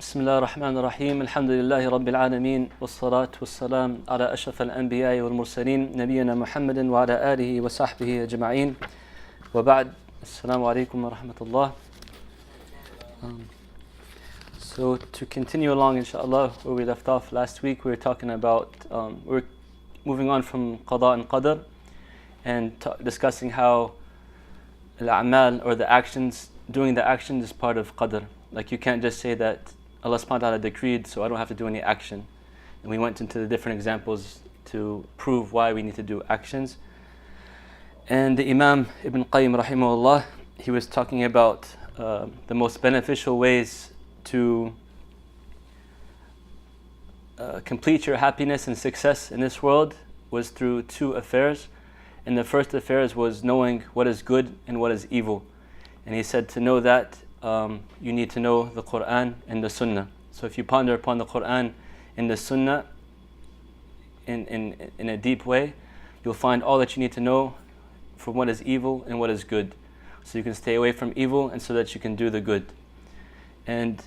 بسم الله الرحمن الرحيم الحمد لله رب العالمين والصلاة والسلام على أشرف الأنبياء والمرسلين نبينا محمد وعلى آله وصحبه أجمعين وبعد السلام عليكم ورحمة الله. So to continue along inshallah where we left off last week, we were talking about we're moving on from qada and qadr and discussing how al-a'mal, or the actions, doing the actions is part of qadr. Like you can't just say that Allah subhanahu wa ta'ala decreed, so I don't have to do any action. And we went into the different examples to prove why we need to do actions. And the Imam Ibn Qayyim rahimahullah, he was talking about the most beneficial ways to complete your happiness and success in this world was through two affairs. And the first affair was knowing what is good and what is evil. And he said to know that you need to know the Quran and the Sunnah. So if you ponder upon the Quran and the Sunnah in a deep way, you'll find all that you need to know from what is evil and what is good. So you can stay away from evil and so that you can do the good. And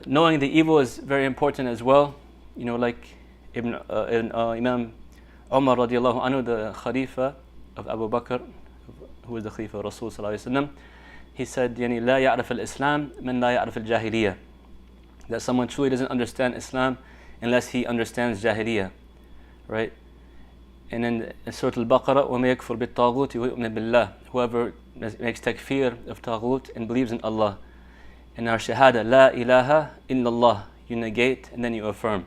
knowing the evil is very important as well. You know, like Imam Umar radiallahu anhu, the Khalifa of Abu Bakr, who was the Khalifa of Rasul sallallahu alayhi wa sallam, he said, يعني لا يعرف الإسلام من لا يعرف الجاهلية. That someone truly doesn't understand Islam unless he understands Jahiliyyah, right? And then in Surah Al-Baqarah, وَمَا يَكْفُرْ بِالطَّاغُوتِ وَيُؤْمِنْ بِاللَّهِ. Whoever makes takfir of Taghut and believes in Allah. In our Shahada, La ilaha illallah, you negate and then you affirm.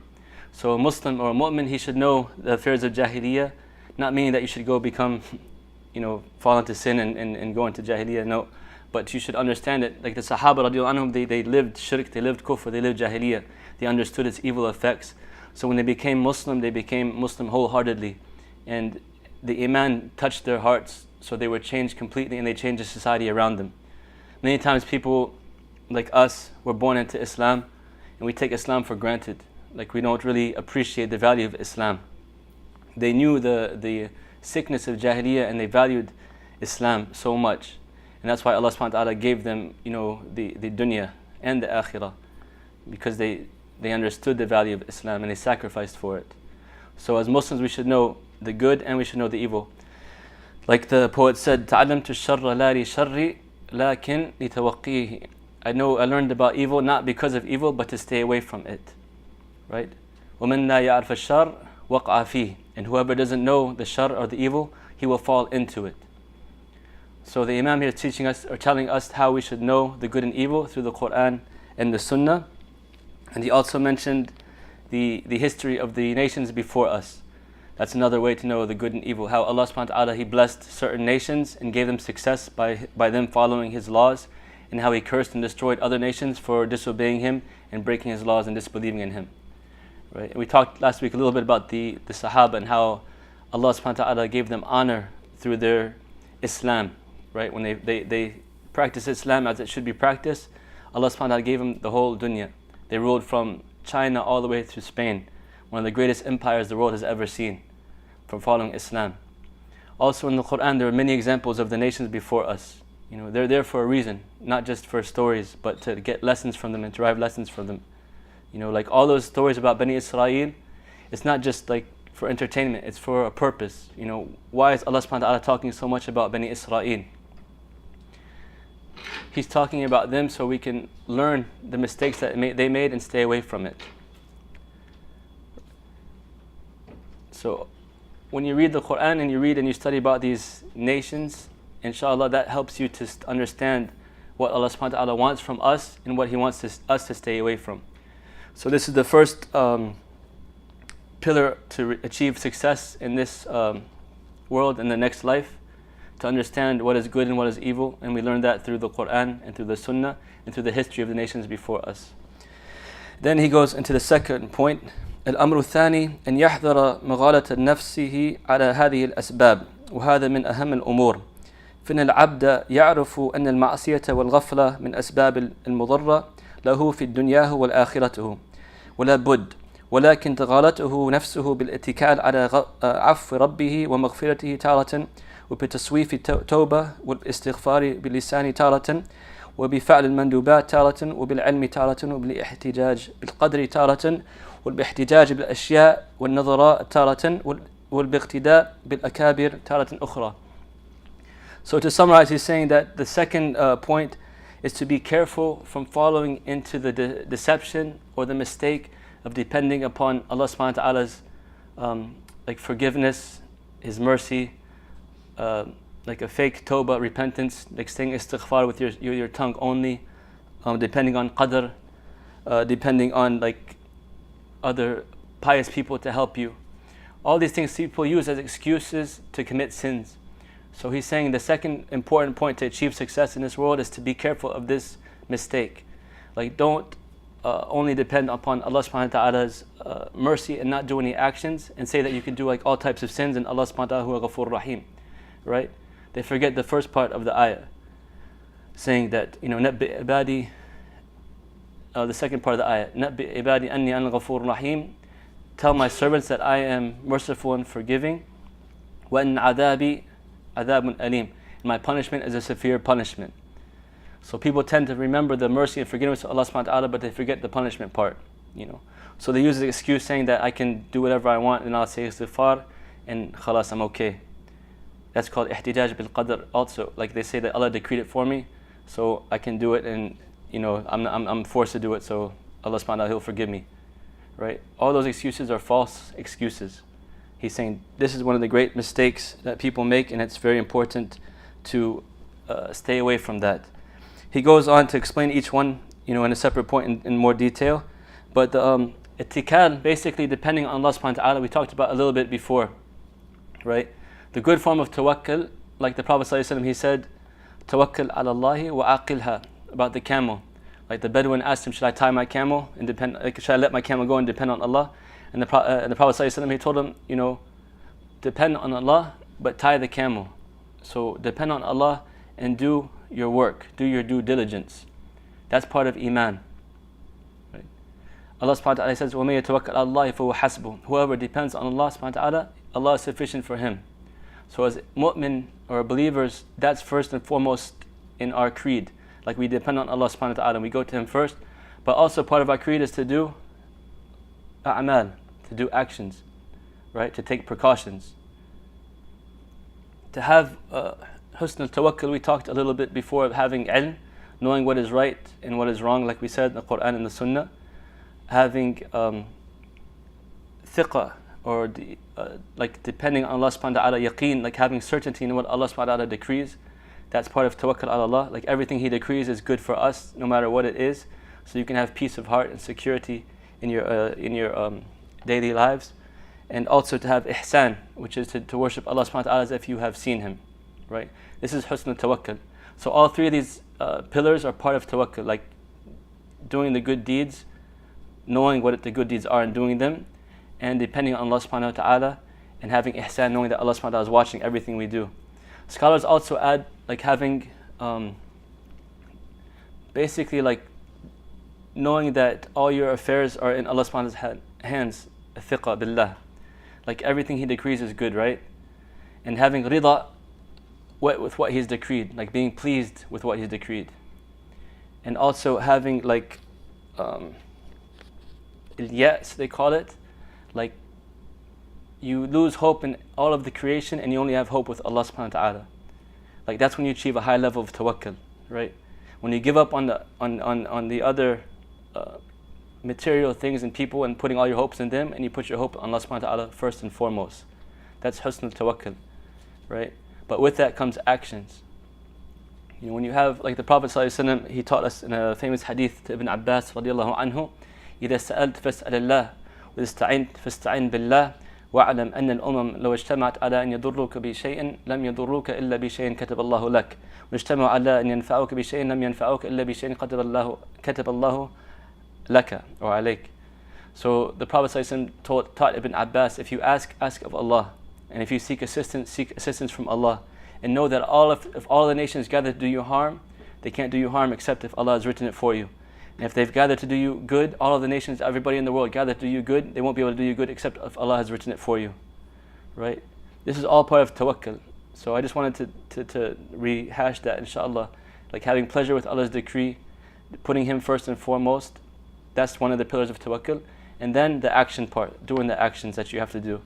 So a Muslim or a mu'min, he should know the affairs of Jahiliyyah, not meaning that you should go become, fall into sin and go into Jahiliyyah, no. But you should understand it. Like the Sahaba radiallahu anhum, they lived shirk, they lived kufr, they lived Jahiliyyah. They understood its evil effects. So when they became Muslim wholeheartedly. And the iman touched their hearts, so they were changed completely and they changed the society around them. Many times people like us were born into Islam and we take Islam for granted. Like we don't really appreciate the value of Islam. They knew the sickness of Jahiliyyah and they valued Islam so much. And that's why Allah subhanahu wa ta'ala gave them, the dunya and the akhirah, because they understood the value of Islam and they sacrificed for it. So as Muslims, we should know the good and we should know the evil. Like the poet said, تَعَلَّمْتُ الشَّرَّ لَا لِشَرِّ لَكِنْ لِتَوَقِّيهِ. I learned about evil not because of evil, but to stay away from it. Right? وَمَنْ لَا يَعْرِفَ الشَّرِّ وَقْعَ فِيهِ. And whoever doesn't know the shar or the evil, he will fall into it. So the Imam here is teaching us or telling us how we should know the good and evil through the Quran and the Sunnah. And he also mentioned the history of the nations before us. That's another way to know the good and evil. How Allah subhanahu wa ta'ala, He blessed certain nations and gave them success by them following His laws, and how He cursed and destroyed other nations for disobeying Him and breaking His laws and disbelieving in Him. Right? And we talked last week a little bit about the Sahaba and how Allah subhanahu wa ta'ala gave them honor through their Islam. Right? When they practice Islam as it should be practiced, Allah subhanahu wa ta'ala gave them the whole dunya. They ruled from China all the way to Spain, one of the greatest empires the world has ever seen, from following Islam. Also in the Quran, there are many examples of the nations before us. They're there for a reason, not just for stories, but to get lessons from them and derive lessons from them. Like all those stories about Bani Israel, it's not just like for entertainment, it's for a purpose. Why is Allah subhanahu wa ta'ala talking so much about Bani Israel? He's talking about them so we can learn the mistakes that they made and stay away from it. So when you read the Quran and you read and you study about these nations, inshallah, that helps you to understand what Allah subhanahu wa ta'ala wants from us and what He wants us to stay away from. So this is the first pillar to achieve success in this world and the next life, to understand what is good and what is evil. And we learn that through the Quran and through the Sunnah and through the history of the nations before us. Then he goes into the second point. الأمر الثاني أن يحذر مغالطة نفسه على هذه الأسباب، وهذا من أهم الأمور. فإن العبد يعرف أن المعصية والغفلة من أسباب المضرة له في دنياه والآخرته ولا بد، ولكن تغالطه نفسه بالاتكال على عفو ربه ومغفرته تارة، وبتسويف التوبة والاستغفار باللسان تارة، وبفعل المندوبات تارة وبالعلم تارة وبالاحتجاج بالقدر تارة وبالاحتجاج بالأشياء والنظراء تارة وبالاقتداء بالأكابر تارة أخرى. So to summarize, he's saying that the second point is to be careful from following into the deception or the mistake of depending upon Allah subhanahu wa ta'ala's like forgiveness, His mercy, like a fake tawbah, repentance, like saying istighfar with your tongue only, depending on qadr, depending on like other pious people to help you. All these things people use as excuses to commit sins. So he's saying the second important point to achieve success in this world is to be careful of this mistake. Like don't only depend upon Allah subhanahu wa ta'ala's mercy and not do any actions and say that you can do like all types of sins and Allah subhanahu wa ta'ala huwa ghafur rahim. Right? They forget the first part of the ayah, saying that, نَبِّئْ عِبَادِي, the second part of the ayah, نَبِّئْ عِبَادِي أَنِّي أَنَا الْغَفُورُ rahim. Tell my servants that I am merciful and forgiving. وَأَنَّ عَذَابِي عَذَابٌ أَلِيمٌ. My punishment is a severe punishment. So people tend to remember the mercy and forgiveness of Allah subhanahu wa ta'ala, but they forget the punishment part. So they use the excuse saying that I can do whatever I want and I'll say istighfar and khalas, I'm okay. That's called ihtijaj bil qadr also. Like they say that Allah decreed it for me, so I can do it, and I'm forced to do it, so Allah subhanahu wa ta'ala, He'll forgive me. Right? All those excuses are false excuses. He's saying this is one of the great mistakes that people make, and it's very important to stay away from that. He goes on to explain each one, in a separate point in more detail. But the ittikal, basically depending on Allah subhanahu wa ta'ala, we talked about a little bit before, right? The good form of tawakkul, like the Prophet ﷺ, he said, tawakkul ala Allahi wa aqilha, about the camel. Like the Bedouin asked him, should I tie my camel and should I let my camel go and depend on Allah? And the Prophet ﷺ, he told him, depend on Allah, but tie the camel. So depend on Allah and do your work, do your due diligence. That's part of iman. Right? Allah subhanahu wa ta'ala says, وَمَن يَتَوَكَّلْ عَلَى اللَّهِ فَهُوَ حَسْبُهُ. Whoever depends on Allah subhanahu wa ta'ala, Allah is sufficient for him. So as mu'min or believers, that's first and foremost in our creed. Like we depend on Allah subhanahu wa ta'ala, we go to Him first. But also part of our creed is to do a'mal, to do actions, right? To take precautions. To have husn al-tawakkul, we talked a little bit before of having ilm, knowing what is right and what is wrong, like we said in the Quran and the Sunnah. Having thiqah, or like depending on Allah subhanahu wa ta'ala, yaqeen, like having certainty in what Allah subhanahu wa ta'ala decrees. That's part of tawakkul ala Allah. Like everything He decrees is good for us, no matter what it is. So you can have peace of heart and security in your daily lives. And also to have ihsan, which is to worship Allah subhanahu wa ta'ala as if you have seen Him. Right? This is husn al-tawakkul. So all three of these pillars are part of tawakkul, like doing the good deeds, knowing what the good deeds are and doing them, and depending on Allah subhanahu wa ta'ala, and having ihsan, knowing that Allah subhanahu wa ta'ala is watching everything we do. Scholars also add like having basically like knowing that all your affairs are in Allah subhanahu wa ta'ala's hands, thiqa billah. Like everything He decrees is good, right? And having rida with what He's decreed, like being pleased with what He's decreed. And also having like al-ya'as, they call it, like you lose hope in all of the creation and you only have hope with Allah subhanahu wa ta'ala. Like that's when you achieve a high level of tawakkul, right? When you give up on the other material things and people and putting all your hopes in them, and you put your hope on Allah subhanahu wa ta'ala first and foremost. That's husn al-tawakkul, right? But with that comes actions. When you have, like the Prophet ﷺ, he taught us in a famous hadith to Ibn Abbas radiallahu anhu, إِذَا سَأَلْتَ فَاسْأَلِ اللَّهِ وَإِذَا فَاسْتَعِنْ بِاللَّهِ وَاعْلَمْ أَنَّ الْأُمَمَ لَوْ اجْتَمَعَتْ عَلَى أَنْ يَضُرُّوكَ بِشَيْءٍ لَمْ يَضُرُّوكَ إِلَّا بِشَيْءٍ كَتَبَ اللَّهُ لَكَ وَاجْتَمَعُوا عَلَى أَنْ يَنْفَعُوكَ بِشَيْءٍ لَمْ يَنْفَعُوكَ إِلَّا بِشَيْءٍ كَتَبَ اللَّهُ لَكَ or عَلَيْكَ. So the Prophet ﷺ taught Ibn Abbas, if you ask of Allah, and if you seek assistance from Allah, and know that if all the nations gather to do you harm, they can't do you harm except if Allah has written it for you. And if they've gathered to do you good, all of the nations, everybody in the world gathered to do you good, they won't be able to do you good except if Allah has written it for you. Right? This is all part of tawakkul. So I just wanted to rehash that, inshallah. like having pleasure with Allah's decree, putting Him first and foremost. That's one of the pillars of tawakkul. And then the action part, doing the actions that you have to do.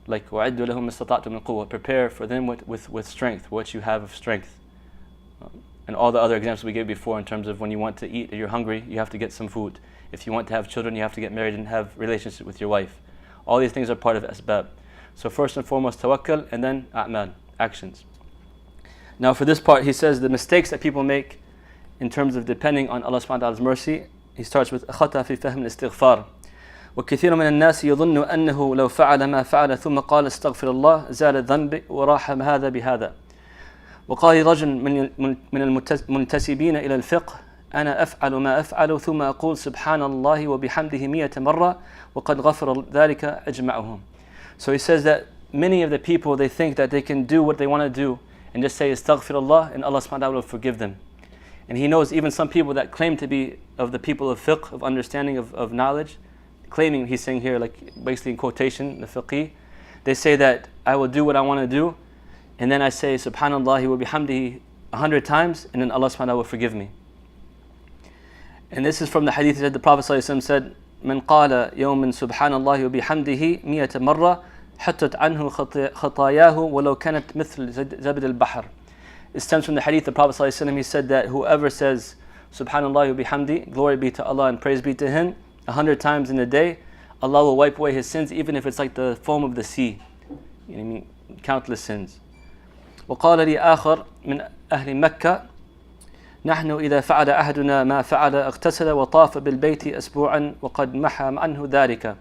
Like وَعِدُّ لَهُمْ اسْتَطَعْتُمْ مِنْ قُوَّةٍ, prepare for them with strength, what you have of strength. And all the other examples we gave before in terms of when you want to eat, or you're hungry, you have to get some food. If you want to have children, you have to get married and have relationship with your wife. All these things are part of asbab. So first and foremost tawakkul, and then a'mal, actions. Now for this part, he says the mistakes that people make in terms of depending on Allah subhanahu wa ta'ala's mercy. He starts with خطأ في فهم الاستغفار. وكثير من الناس يظن أنه لو فعل ما فعل ثم قال استغفر الله زال الذنب وراح هذا بهذا. وقال رجل من المنتسبين إلى الفقه أنا أفعل ما أفعل ثم أقول سبحان الله وبحمده 100 مرة وقد غفر ذلك أجمعهم. So he says that many of the people, they think that they can do what they want to do and just say astaghfirullah and Allah subhanahu wa ta'ala will forgive them. And he knows even some people that claim to be of the people of fiqh, of understanding of knowledge, claiming, he's saying here, like basically in quotation, the fiqhi, they say that I will do what I want to do, and then I say subhanallah wa bihamdihi 100 times, and then Allah subhanahu wa ta'ala will forgive me. And this is from the hadith that the Prophet ﷺ said, من قال يوم سبحان الله وبحمده 100 مرة حطت عنه خطاياه ولو كانت مثل زبد البحر. It stems from the hadith, the Prophet ﷺ, he said that whoever says subhanallah wa bihamdi, glory be to Allah and praise be to Him, 100 times in a day, Allah will wipe away his sins, even if it's like the foam of the sea. You know what I mean? Countless sins. وقال لي آخر من أهل مكة نحن إذا فعل أحدنا ما فعل اغتسل وطاف بالبيت أسبوعا وقد محى عنه ذلك.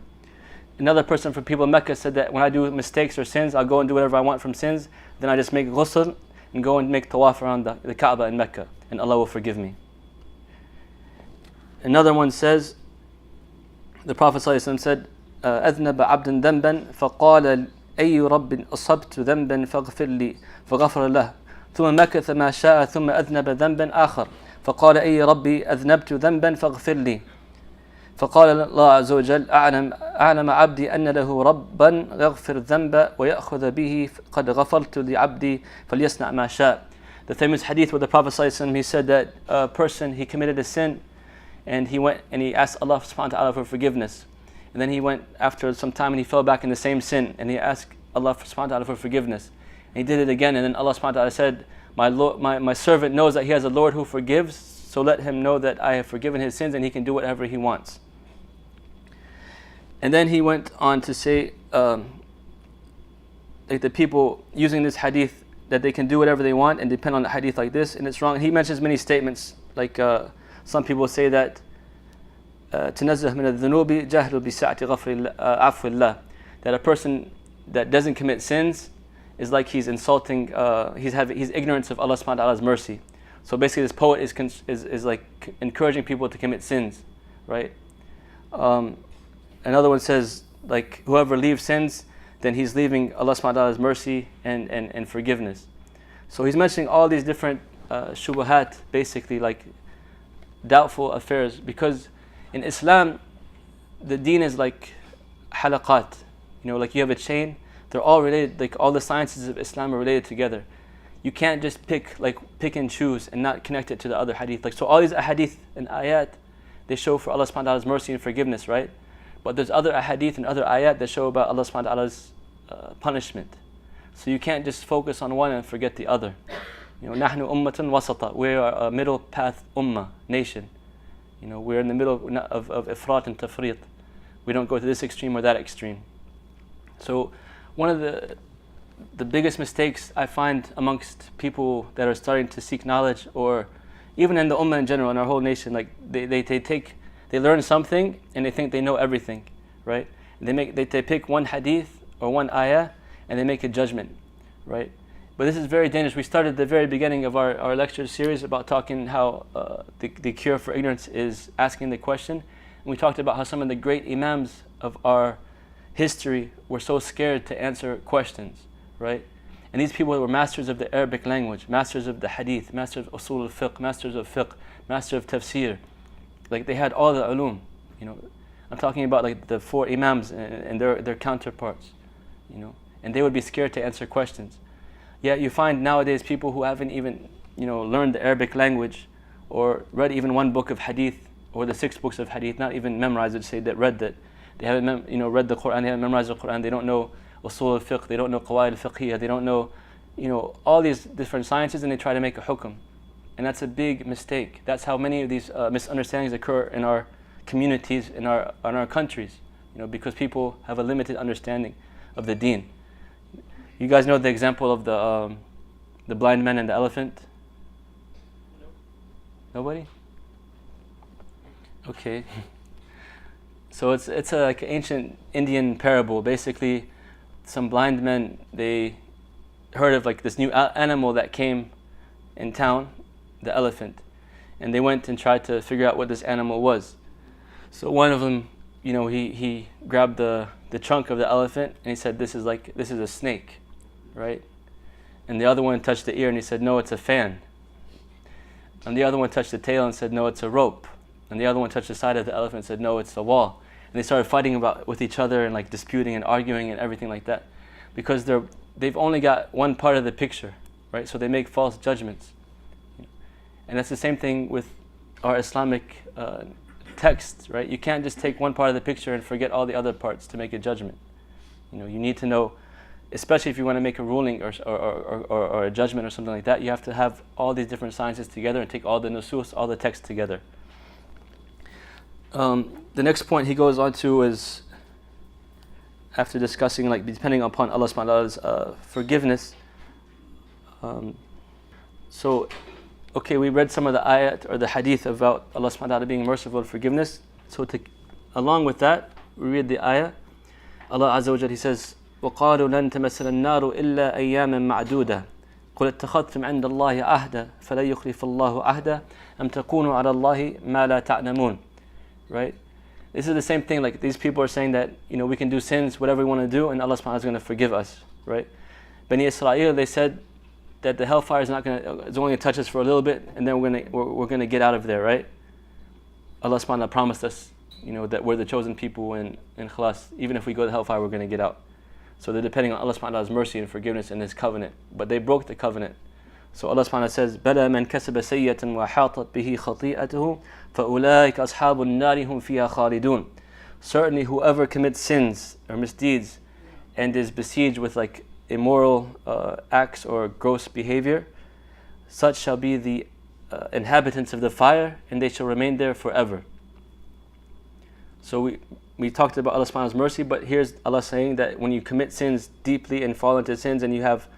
Another person from people in Mecca said that when I do mistakes or sins, I'll go and do whatever I want from sins, then I just make ghusl and go and make tawaf around the Kaaba in Mecca, and Allah will forgive me. Another one says, the Prophet ﷺ said, أذنب عبد ذنبا فقال أي رب أصبت ذنبا فاغفر لي فغفر له ثم مكث ما شاء ثم أذنب ذنبا آخر فقال أي ربي أذنبت ذنبا فاغفر لي فقال الله عز وجل أعلم عبدي أن له ربا يغفر الذنب ويأخذ به قد غفرت لعبدي فليصنع ما شاء. The famous hadith where the Prophet ﷺ, he said that a person, he committed a sin, and he went and he asked Allah subhanahu wa ta'ala for forgiveness. And then he went after some time and he fell back in the same sin, and he asked Allah subhanahu wa ta'ala for forgiveness. And he did it again, and then Allah subhanahu wa ta'ala said, my servant knows that he has a Lord who forgives, so let him know that I have forgiven his sins and he can do whatever he wants. And then he went on to say, like the people using this hadith, that they can do whatever they want and depend on a hadith like this, and it's wrong. And he mentions many statements, like some people say that تنزه من الذنوب جهل بسعة عفو الله, that a person that doesn't commit sins is like he's insulting, he's ignorance of Allah subhanahu wa ta'ala's mercy. So basically this poet is like encouraging people to commit sins, right? Another one says, like, whoever leaves sins, then he's leaving Allah subhanahu wa ta'ala's mercy and forgiveness. So he's mentioning all these different shubuhat, basically like doubtful affairs, because in Islam the deen is like halaqat, like you have a chain, they're all related, like all the sciences of Islam are related together. You can't just pick and choose and not connect it to the other hadith. Like, so all these ahadith and ayat, they show for Allah subhanahu wa ta'ala's mercy and forgiveness, right? But there's other ahadith and other ayat that show about Allah subhanahu wa ta'ala's punishment. So you can't just focus on one and forget the other. نحن أمة وسطة, we are a middle path ummah, nation. We're in the middle of ifrat and tafrit. We don't go to this extreme or that extreme. So one of the biggest mistakes I find amongst people that are starting to seek knowledge, or even in the ummah in general, in our whole nation, like they learn something and they think they know everything, right? And they pick one hadith or one ayah and they make a judgment, right? But this is very dangerous. We started at the very beginning of our lecture series about talking how the cure for ignorance is asking the question. And we talked about how some of the great imams of our history were so scared to answer questions, right? And these people were masters of the Arabic language, masters of the hadith, masters of usul al-fiqh, masters of fiqh, master of tafsir. Like, they had all the ulum. I'm talking about like the four imams and their counterparts, and they would be scared to answer questions. Yet you find nowadays people who haven't even learned the Arabic language or read even one book of hadith or the 6 books of hadith, not even memorized it, say that read that. They haven't read the Quran, they haven't memorized the Quran, they don't know usul al-fiqh, they don't know qawaid al-fiqhiyah, they don't know all these different sciences, and they try to make a hukm. And that's a big mistake. That's how many of these misunderstandings occur in our communities, in our countries, because people have a limited understanding of the deen. You guys know the example of the blind man and the elephant? No. Nobody? Okay. So it's like an ancient Indian parable. Basically, some blind men, they heard of like this new animal that came in town, the elephant, and they went and tried to figure out what this animal was. So one of them, he grabbed the trunk of the elephant and he said, this is a snake, right? And the other one touched the ear and he said, no, it's a fan. And the other one touched the tail and said, no, it's a rope. And the other one touched the side of the elephant and said, no, it's a wall. And they started fighting with each other and like disputing and arguing and everything like that, because they've only got one part of the picture, right? So they make false judgments. And that's the same thing with our Islamic texts, right? You can't just take one part of the picture and forget all the other parts to make a judgment. You need to know, especially if you want to make a ruling or a judgment or something like that, you have to have all these different sciences together and take all the nusus, all the texts together. The next point he goes on to is, after discussing like depending upon Allah subhanahu wa ta'ala's forgiveness. Okay, we read some of the ayat or the hadith about Allah subhanahu wa ta'ala being merciful and forgiveness. So along with that, we read the ayah. Allah Azza wa Jalla, He says, وَقَالُوا لَن تَمَسَّنَا النَّارُ إِلَّا أَيَّامًا مَعْدُودَةً قُلِ اتَّخَذْتُمْ عِنْدَ اللَّهِ عَهْدًا فَلَن يُخْلِفَ اللَّهُ عَهْدًا أَمْ تَقُولُوا عَلَى اللَّهِ مَا لَا تَعْلَمُونَ. Right? This is the same thing, like these people are saying that we can do sins, whatever we want to do, and Allah subhanahu wa ta'ala is going to forgive us, right? Bani Israel, they said that the hellfire is only going to touch us for a little bit, and then we're going to get out of there, right? Allah subhanahu wa ta'ala promised us, that we're the chosen people, and khalas, even if we go to hellfire, we're going to get out. So they're depending on Allah subhanahu wa ta'ala's mercy and forgiveness and His covenant, but they broke the covenant. So Allah subhanahu wa ta'ala says, بَلَى مَنْ كَسَبَ سَيِّئَةً وَحَاطَتْ بِهِ خَطِيئَتُهُ فَأُولَٰئِكَ أَصْحَابُ النَّارِ هُمْ فِيهَا خَالِدُونَ. Certainly whoever commits sins or misdeeds and is besieged with like immoral acts or gross behavior, such shall be the inhabitants of the fire, and they shall remain there forever. So we talked about Allah subhanahu wa ta'ala's mercy, but here's Allah saying that when you commit sins deeply and fall into sins and you have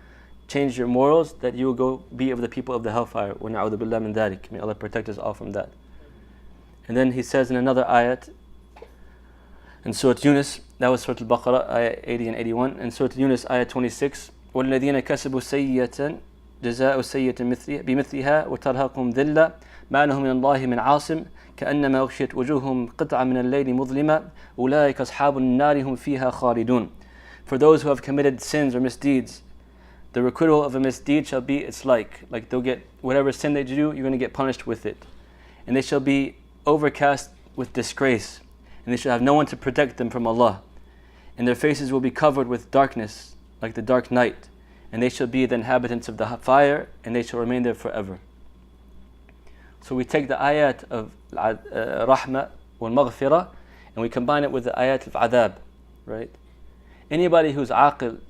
changed your morals, that you will go be of the people of the hellfire. وَنَعُوذُ بِاللَّهِ مِنْ ذَلِكَ. May Allah protect us all from that. And then He says in another ayat, in Surah Yunus, that was Surah Al-Baqarah, ayat 80 and 81, and Surah Yunus, ayat 26, وَالَّذِينَ كَسَبُوا سَيِّئَةً جَزَاءُ سَيِّئَةٍ بِمِثْلِهَا وَتَرْهَقُهُمْ ذِلَّةٌ مَا لَهُم مِّنَ اللَّهِ مِنْ عَاصِمٍ كَأَنَّمَا أُغْشِيَتْ وُجُوهُهُمْ قِطْعًا مِّنَ اللَّيْلِ مُظْلِمًا أُولَٰئِكَ أَصْحَابُ النَّارِ هُمْ فِيهَا خَالِدُونَ. For those who have committed sins or misdeeds, the requital of a misdeed shall be its like they'll get whatever sin they do, you're going to get punished with it. And they shall be overcast with disgrace, and they shall have no one to protect them from Allah. And their faces will be covered with darkness, like the dark night, and they shall be the inhabitants of the fire, and they shall remain there forever. So we take the ayat of rahmah wal maghfirah, and we combine it with the ayat of adab, right? Anybody who's aqil,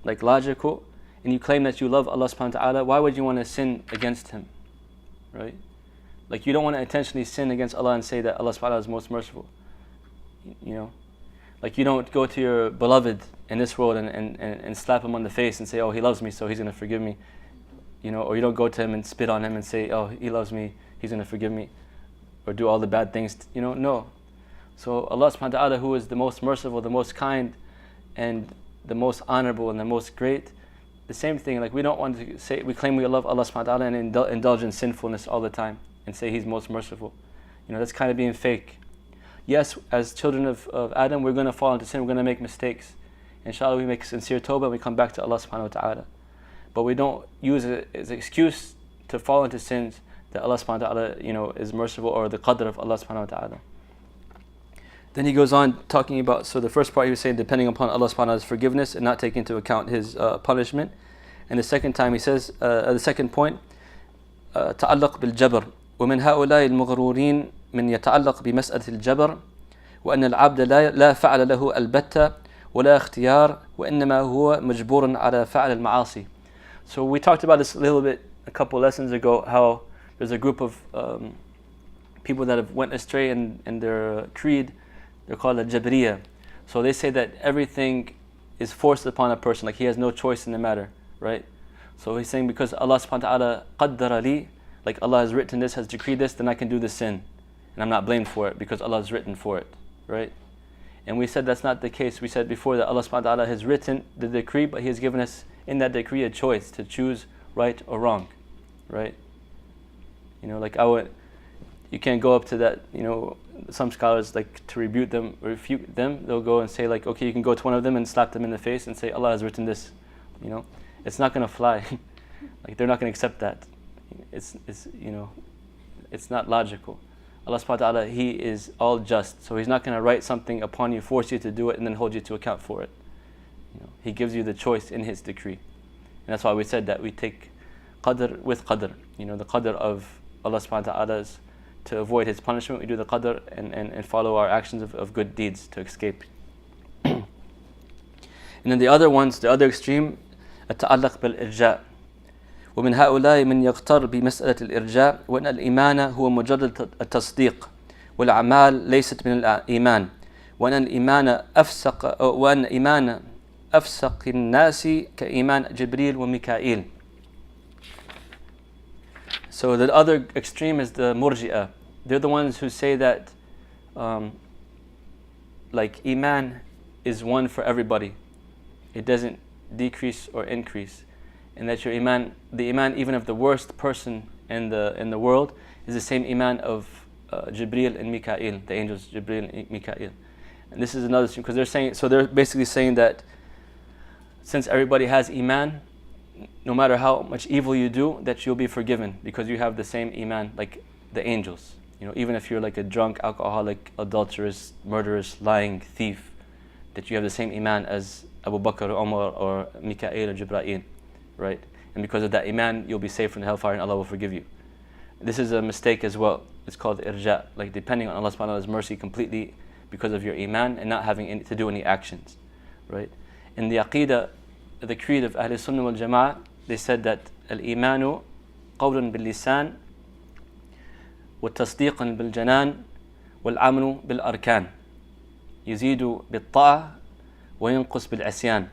like logical, and you claim that you love Allah subhanahu wa ta'ala, why would you want to sin against Him, right? Like you don't want to intentionally sin against Allah and say that Allah subhanahu wa ta'ala is most merciful, Like you don't go to your beloved in this world and slap him on the face and say, oh, he loves me, so He's going to forgive me, or you don't go to him and spit on him and say, oh, he loves me, He's going to forgive me, or do all the bad things, no. So Allah subhanahu wa ta'ala, who is the most merciful, the most kind, and the most honorable and the most great, the same thing, like we don't want to say, we claim we love Allah subhanahu wa ta'ala and indulge in sinfulness all the time and say He's most merciful. That's kind of being fake. Yes, as children of Adam, we're going to fall into sin, we're going to make mistakes. Inshallah, we make sincere tawbah and we come back to Allah subhanahu wa ta'ala. But we don't use it as an excuse to fall into sins that Allah subhanahu wa ta'ala, is merciful, or the qadr of Allah subhanahu wa ta'ala. Then he goes on talking about, so the first part he was saying, depending upon Allah subhanahu wa ta'ala's forgiveness and not taking into account His punishment. And the second time he says, the second point, تعلق بالجبر ومن هؤلاء المغرورين من يتعلق بمسألة الجبر وأن العبد لا فعل له البتة ولا اختيار وإنما هو مجبور على فعل المعاصي. So we talked about this a little bit a couple lessons ago, how there's a group of people that have went astray in their creed. They're called the Jabriya. So they say that everything is forced upon a person, like he has no choice in the matter, right? So he's saying because Allah subhanahu wa ta'ala qaddara li, like Allah has written this, has decreed this, then I can do the sin. And I'm not blamed for it because Allah has written for it, right? And we said that's not the case. We said before that Allah subhanahu wa ta'ala has written the decree, but He has given us in that decree a choice to choose right or wrong, right? You know, like you can't go up to that, you know, some scholars, like, to refute them, they'll go and say, like, okay, you can go to one of them and slap them in the face and say, Allah has written this, you know. It's not going to fly. Like, they're not going to accept that. It's you know, it's not logical. Allah subhanahu wa ta'ala, He is all just, so He's not going to write something upon you, force you to do it, and then hold you to account for it. You know, He gives you the choice in His decree. And that's why we said that we take qadr with qadr. You know, the qadr of Allah subhanahu wa ta'ala's, to avoid His punishment, we do the qadr and follow our actions of good deeds to escape. And then the other ones, the other extreme, التعلق بالإرجاء. ومن هؤلاء من يغتر بمسألة الإرجاء وأن الإيمان هو مجرد التصديق والأعمال ليست من الإيمان وأن إيمان أفسق الناس كإيمان جبريل وميكائيل. So the other extreme is the Murji'ah. They're the ones who say that like Iman is one for everybody. It doesn't decrease or increase. And that your Iman, the Iman even of the worst person in the world, is the same Iman of Jibreel and Mikael, the angels Jibreel and Mikael. And this is another thing, because they're saying, so they're basically saying that since everybody has Iman, no matter how much evil you do, that you'll be forgiven because you have the same Iman like the angels. You know, even if you're like a drunk, alcoholic, adulterous, murderous, lying, thief, that you have the same Iman as Abu Bakr, Umar, or Mikael or Jibreel, right? And because of that Iman, you'll be saved from the hellfire and Allah will forgive you. This is a mistake as well. It's called irja, like depending on Allah subhanahu wa ta'ala's mercy completely because of your Iman and not having to do any actions, right? In the Aqidah, the creed of Ahl Sunnah wal Jama'ah, they said that al-imanu qawlun bil-lisan wa tasdiqan bil-janan wal-amnu bil-arkan yuzidu bil-ta'a wa yunqus bil-asyan.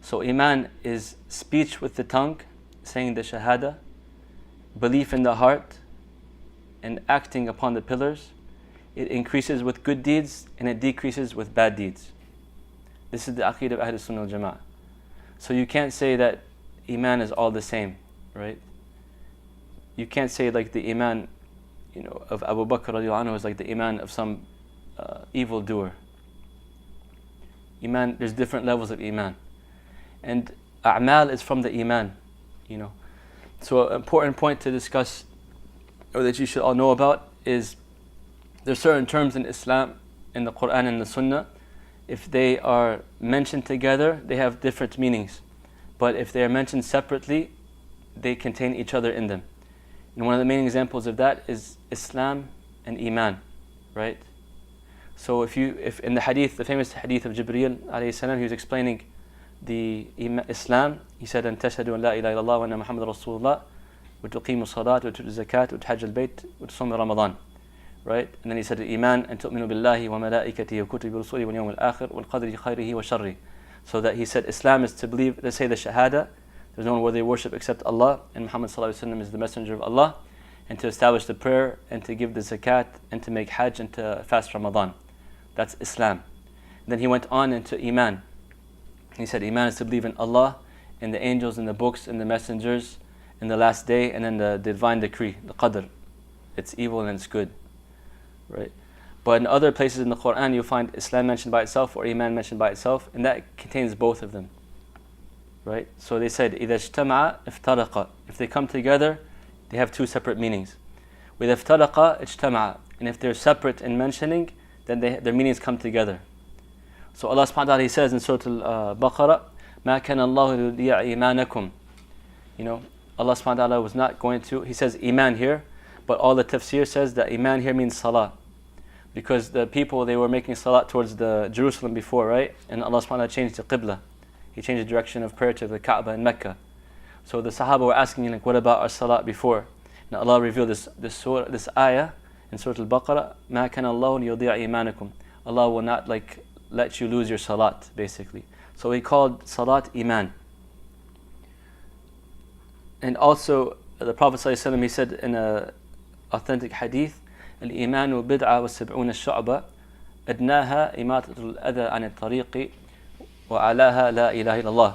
So Iman is speech with the tongue, saying the Shahada, belief in the heart, and acting upon the pillars. It increases with good deeds and it decreases with bad deeds. This is the Aqidah of Ahl Sunnah wal Jama'ah. So you can't say that Iman is all the same, right? You can't say like the Iman, you know, of Abu Bakr radiallahu anhu is like the Iman of some evildoer. Iman, there's different levels of Iman. And A'mal is from the Iman, you know. So an important point to discuss, or that you should all know about, is there's certain terms in Islam, in the Quran and the Sunnah, if they are mentioned together, they have different meanings. But if they are mentioned separately, they contain each other in them. And one of the main examples of that is Islam and Iman, right? So if in the hadith, the famous hadith of Jibreel alayhi salam, he was explaining the Islam, he said, أن تشهدوا أن لا إله إلا الله وأن محمد رسول الله وتقيموا الصلاة وتؤتوا الزكاة وتحج البيت وتصوموا رمضان, right? And then he said, Iman أن تؤمنوا بالله وملائكته وكتبه ورسله واليوم الآخر والقدر خيره وشره. So that he said Islam is to believe, to say the Shahada, there's no one worthy of worship except Allah, and Muhammad sallallahu alaihi wasallam is the messenger of Allah, and to establish the prayer, and to give the zakat, and to make hajj, and to fast Ramadan. That's Islam. Then he went on into Iman. He said Iman is to believe in Allah, in the angels, in the books, in the messengers, in the last day, and then the divine decree, the qadr. It's evil and it's good, right? But in other places in the Quran, you'll find Islam mentioned by itself or Iman mentioned by itself, and that contains both of them, right? So they said, إِذَا اجْتَمَعَ افترقا. If they come together, they have two separate meanings. وإذا افترقا اجتمعا. And if they're separate in mentioning, then their meanings come together. So Allah subhanahu wa ta'ala, He says in Surah Al-Baqarah, مَا كَانَ اللَّهُ لِيُضِيعَ إِيمَانَكُمْ. You know, Allah subhanahu wa ta'ala was not going to, He says iman here, but all the tafsir says that iman here means salah. Because the people, they were making salat towards the Jerusalem before, right? And Allah subhanahu wa ta'ala changed the qibla. He changed the direction of prayer to the Kaaba in Mecca. So the Sahaba were asking, like, what about our salat before? And Allah revealed this ayah in Surah Al-Baqarah, مَا كَانَ اللَّهُ لِيُضِيعَ إِيمَانَكُمْ. Allah will not let you lose your salat, basically. So He called salat iman. And also, the Prophet ﷺ, he said in an authentic hadith, الإيمان بدعة وسبعون الشعبة أدناها إماتة الأذى عن الطريق وأعلاها لا إله إلا الله.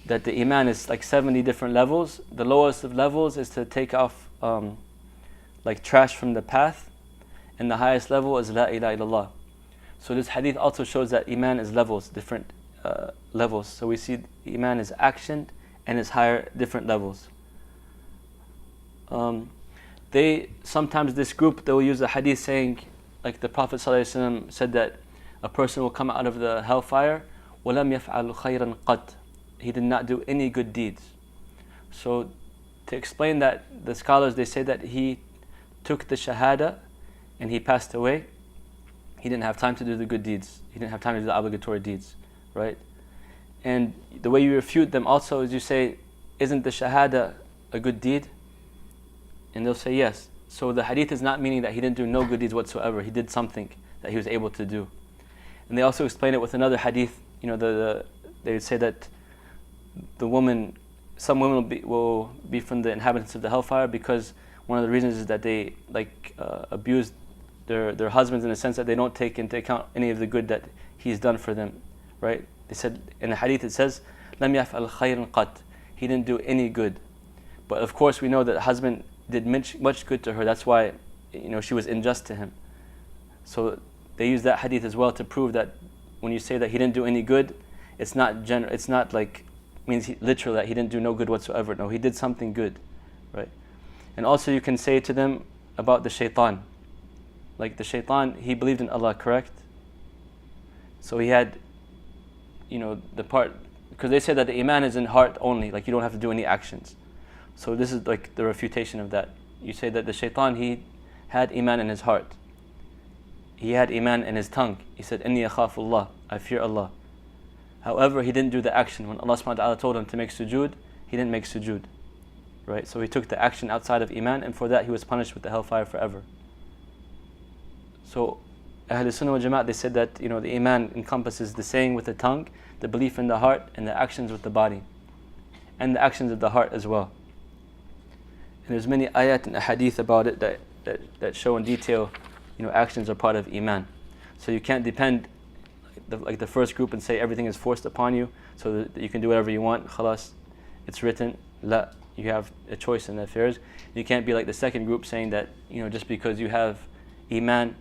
That the iman is like 70 different levels. The lowest of levels is to take off like trash from the path, and the highest level is la ilaha illallah. So this hadith also shows that iman is levels, different levels. So we see iman is action and is higher, different levels. Sometimes this group, they will use a hadith saying, like the Prophet ﷺ said that a person will come out of the hellfire, وَلَمْ يَفْعَلُ خَيْرًا قَطْ. He did not do any good deeds. So to explain that, the scholars, they say that he took the shahada and he passed away. He didn't have time to do the good deeds. He didn't have time to do the obligatory deeds, right? And the way you refute them also is you say, isn't the shahada a good deed? And they'll say yes. So the hadith is not meaning that he didn't do no good deeds whatsoever. He did something that he was able to do. And they also explain it with another hadith. They would say that some women will be from the inhabitants of the hellfire because one of the reasons is that they abuse their husbands in the sense that they don't take into account any of the good that he's done for them, right? They said in the hadith, it says, لَمْ يَفْعَلْ خَيْرًا قَطْ. He didn't do any good. But of course we know that the husband did much good to her. That's why she was unjust to him. So they use that hadith as well to prove that when you say that he didn't do any good, it's not like means literal that he didn't do no good whatsoever. No, he did something good, right? And also you can say to them about the shaitan. Like the shaitan, he believed in Allah, correct? So he had the part, because they say that the iman is in heart only, like you don't have to do any actions. So this is like the refutation of that. You say that the shaitan, he had iman in his heart. He had iman in his tongue. He said, Inni akhafullah, I fear Allah. However, he didn't do the action. When Allah subhanahu wa ta'ala told him to make sujood, he didn't make sujood. Right? So he took the action outside of iman, and for that he was punished with the hellfire forever. So Ahl Sunnah wal Jama'at, they said that the iman encompasses the saying with the tongue, the belief in the heart, and the actions with the body. And the actions of the heart as well. And there's many ayat and hadith about it that show in detail, actions are part of iman. So you can't depend like the first group and say everything is forced upon you, so that you can do whatever you want. Khalas, it's written. La, you have a choice in the affairs. You can't be like the second group saying that just because you have iman,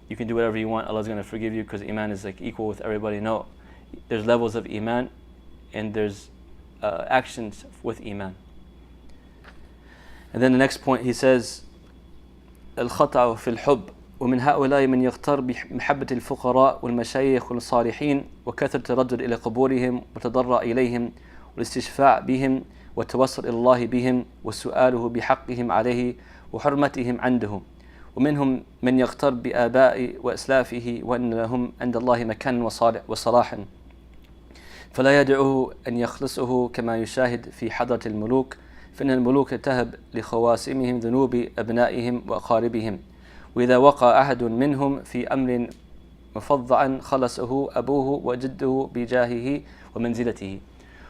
you can do whatever you want. Allah's going to forgive you because iman is like equal with everybody. No, there's levels of iman, and there's actions with iman. And then the next point, he says, الخطأ في الحب ومن هؤلاء من يغتر بمحبة الفقراء والمشايخ والصالحين وكثرة الرجل إلى قبورهم وتضرع إليهم والاستشفاع بهم والتوسل إلى الله بهم وسؤاله بحقهم عليه وحرمتهم عنده ومنهم من يغتر بآباء وأسلافه وأن لهم عند الله مكان وصلاحا فلا يدعوه أن يخلصه كما يشاهد في حضرة الملوك فإن الملوك تهب لخواسمهم ذنوب أبنائهم وأقاربهم وإذا وقع أحد منهم في أمر مفضعا خلصه أبوه وجده بجاهه ومنزلته.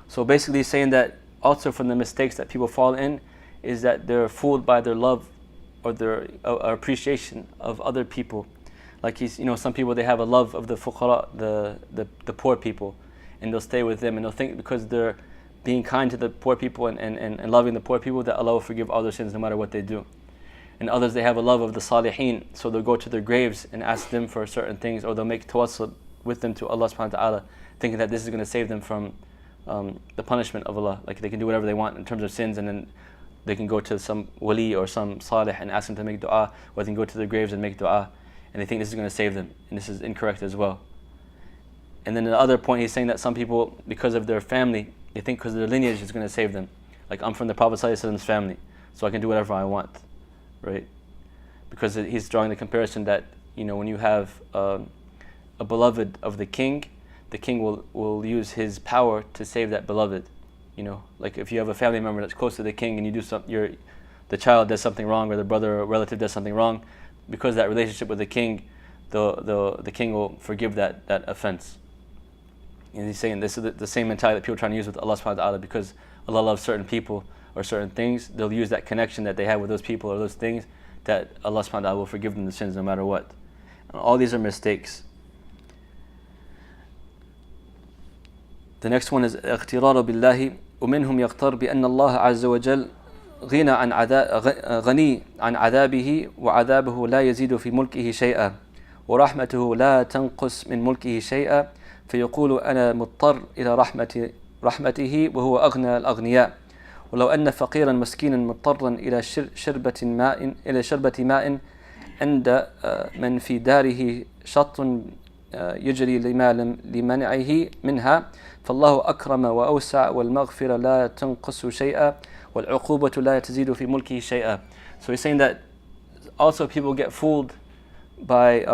So basically saying that also from the mistakes that people fall in is that they're fooled by their love or their appreciation of other people. Like some people, they have a love of the fuqara, the poor people, and they'll stay with them, and they'll think because they're being kind to the poor people and loving the poor people that Allah will forgive all their sins no matter what they do. And others, they have a love of the salihin, so they'll go to their graves and ask them for certain things, or they'll make tawassul with them to Allah subhanahu wa ta'ala, thinking that this is going to save them from the punishment of Allah. Like they can do whatever they want in terms of sins, and then they can go to some wali or some salih and ask them to make dua, or they can go to their graves and make dua, and they think this is going to save them, and this is incorrect as well. And then the other point, he's saying that some people, because of their family, they think because of their lineage is going to save them. Like I'm from the Prophet ﷺ's family, so I can do whatever I want, right? Because he's drawing the comparison that, when you have a beloved of the king will use his power to save that beloved. Like if you have a family member that's close to the king and you do the child does something wrong, or the brother or relative does something wrong, because of that relationship with the king, the king will forgive that offense. And he's saying this is the same mentality that people are trying to use with Allah subhanahu wa ta'ala, because Allah loves certain people or certain things. They'll use that connection that they have with those people or those things, that Allah subhanahu wa ta'ala will forgive them the sins no matter what. And all these are mistakes. The next one is اغترار بالله ومنهم يغتر بأن الله عز وجل غني عن عذابه وعذابه لا يزيد في ملكه شيئا ورحمته لا تنقص من ملكه شيئا فيقول أنا مضطر إلى رحمته وهو أغنى الأغنياء ولو أن فقيرا مسكينا مضطرا إلى شربة ماء عند من في داره شط يجري لمنعه منها فالله أكرم وأوسع والمغفرة لا تنقص شيئا والعقوبة لا تزيد في ملكه شيئا. So he's saying that also people get fooled by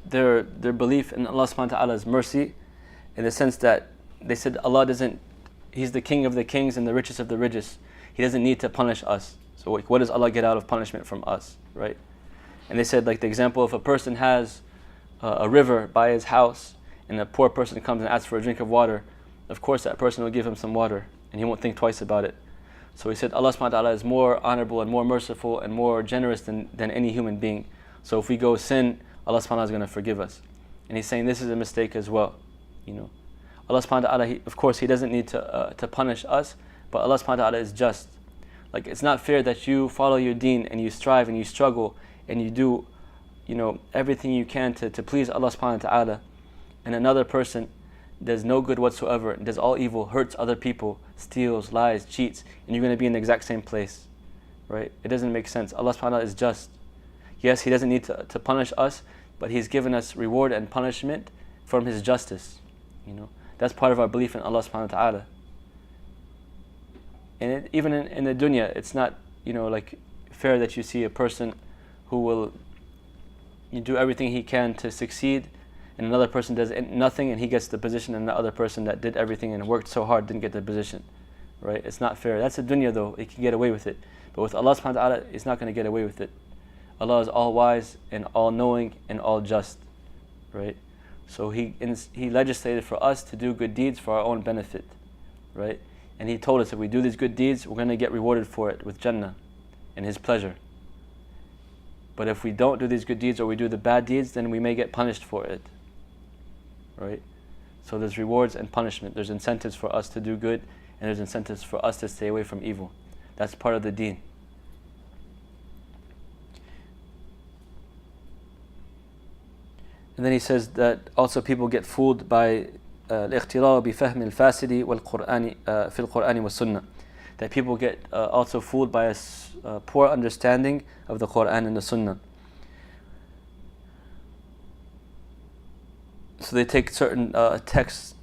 their belief in Allah subhanahu wa ta'ala's mercy, in the sense that they said He's the king of the kings and the richest of the richest. He doesn't need to punish us. So what does Allah get out of punishment from us, right? And they said, like the example, if a person has a river by his house and a poor person comes and asks for a drink of water, of course that person will give him some water and he won't think twice about it. So he said Allah subhanahu wa ta'ala is more honorable and more merciful and more generous than any human being. So if we go sin, Allah subhanahu wa ta'ala is going to forgive us. And he's saying this is a mistake as well. Allah subhanahu wa ta'ala, of course, He doesn't need to punish us, but Allah subhanahu wa ta'ala is just. Like it's not fair that you follow your deen and you strive and you struggle and you do, everything you can to please Allah subhanahu wa ta'ala, and another person does no good whatsoever, does all evil, hurts other people, steals, lies, cheats, and you're going to be in the exact same place, right? It doesn't make sense. Allah subhanahu wa ta'ala is just. Yes, He doesn't need to punish us, but He's given us reward and punishment from His justice. That's part of our belief in Allah subhanahu wa ta'ala. And even in the dunya, it's not, like fair that you see a person who will do everything he can to succeed, and another person does nothing and he gets the position, and the other person that did everything and worked so hard didn't get the position, right? It's not fair. That's the dunya though, he can get away with it. But with Allah subhanahu wa ta'ala, he's not going to get away with it. Allah is all wise and all knowing and all just, right? So he legislated for us to do good deeds for our own benefit, right? And He told us if we do these good deeds, we're going to get rewarded for it with Jannah and His pleasure. But if we don't do these good deeds or we do the bad deeds, then we may get punished for it, right? So there's rewards and punishment. There's incentives for us to do good, and there's incentives for us to stay away from evil. That's part of the deen. And then he says that also people get fooled by الاختراع بفهم الفاسد والقرآن في القرآن والسنة. That people get also fooled by a poor understanding of the Quran and the Sunnah. So they take certain texts,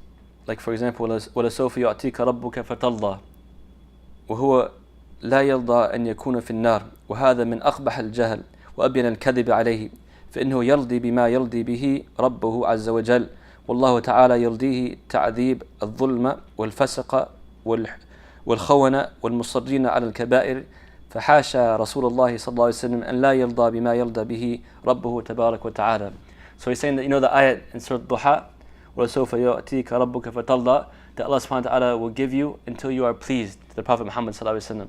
like for example, وَلَسَوْفَ يُعْتِيكَ رَبُّكَ فَتَرْضَى وهو لا يرضى أن يكون في النار وهذا من أقبح الجهل وأبين الكذب عليه فإنه يرضي بما يرضي به ربه عز وجل والله تعالى يرضيه تعذيب الظلم والفسق والخونة والمصرين على الكبائر فحاشا رسول الله صلى الله عليه وسلم أن لا يرضى بما يرضى به ربه تبارك وتعالى. So he's saying that the ayat in Surah Duha, وَلَسَوْفَ يُعْتِيكَ رَبُّكَ فَتَرْضَى, that Allah subhanahu wa ta'ala will give you until you are pleased, to the Prophet Muhammad sallallahu alaihi wasallam.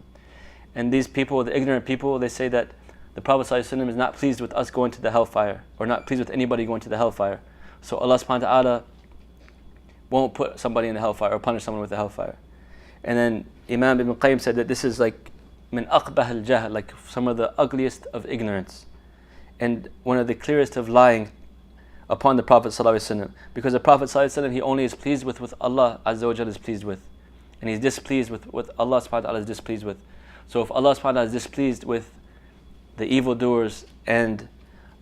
And these people, the ignorant people, they say that the Prophet sallallahu alaihi wasallam is not pleased with us going to the hellfire, or not pleased with anybody going to the hellfire. So Allah subhanahu wa ta'ala won't put somebody in the hellfire or punish someone with the hellfire. And then Imam Ibn Qayyim said that this is like min aqbah al-jahl, like some of the ugliest of ignorance, and one of the clearest of lying upon the Prophet ﷺ, because the Prophet ﷺ, he only is pleased with what Allah Azza wa Jalla is pleased with, and he's displeased with what Allah subhanahu wa ta'ala is displeased with. So if Allah subhanahu wa ta'ala is displeased with the evildoers and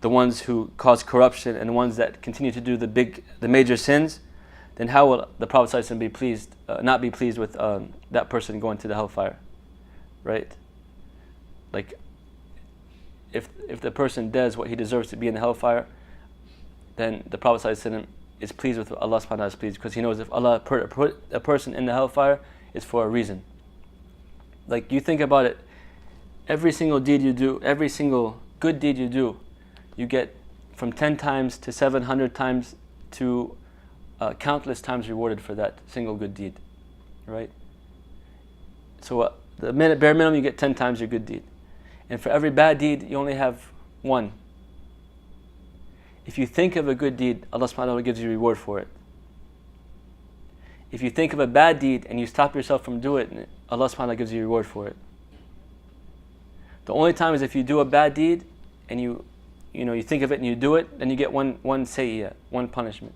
the ones who cause corruption and the ones that continue to do the major sins, then how will the Prophet ﷺ be pleased, not be pleased with that person going to the hellfire, right? Like, if the person does what he deserves to be in the hellfire, then the Prophet ﷺ is pleased with Allah subhanahu wa ta'ala is pleased, because he knows if Allah put a person in the hellfire, it's for a reason. Like, you think about it, every single deed you do, every single good deed you do, you get from 10 times to 700 times to countless times rewarded for that single good deed, right? So the bare minimum, you get 10 times your good deed. And for every bad deed, you only have one. If you think of a good deed, Allah subhanahu wa ta'ala gives you reward for it. If you think of a bad deed and you stop yourself from doing it, Allah subhanahu wa ta'ala gives you reward for it. The only time is if you do a bad deed and you think of it and you do it, then you get one sayyah, one punishment.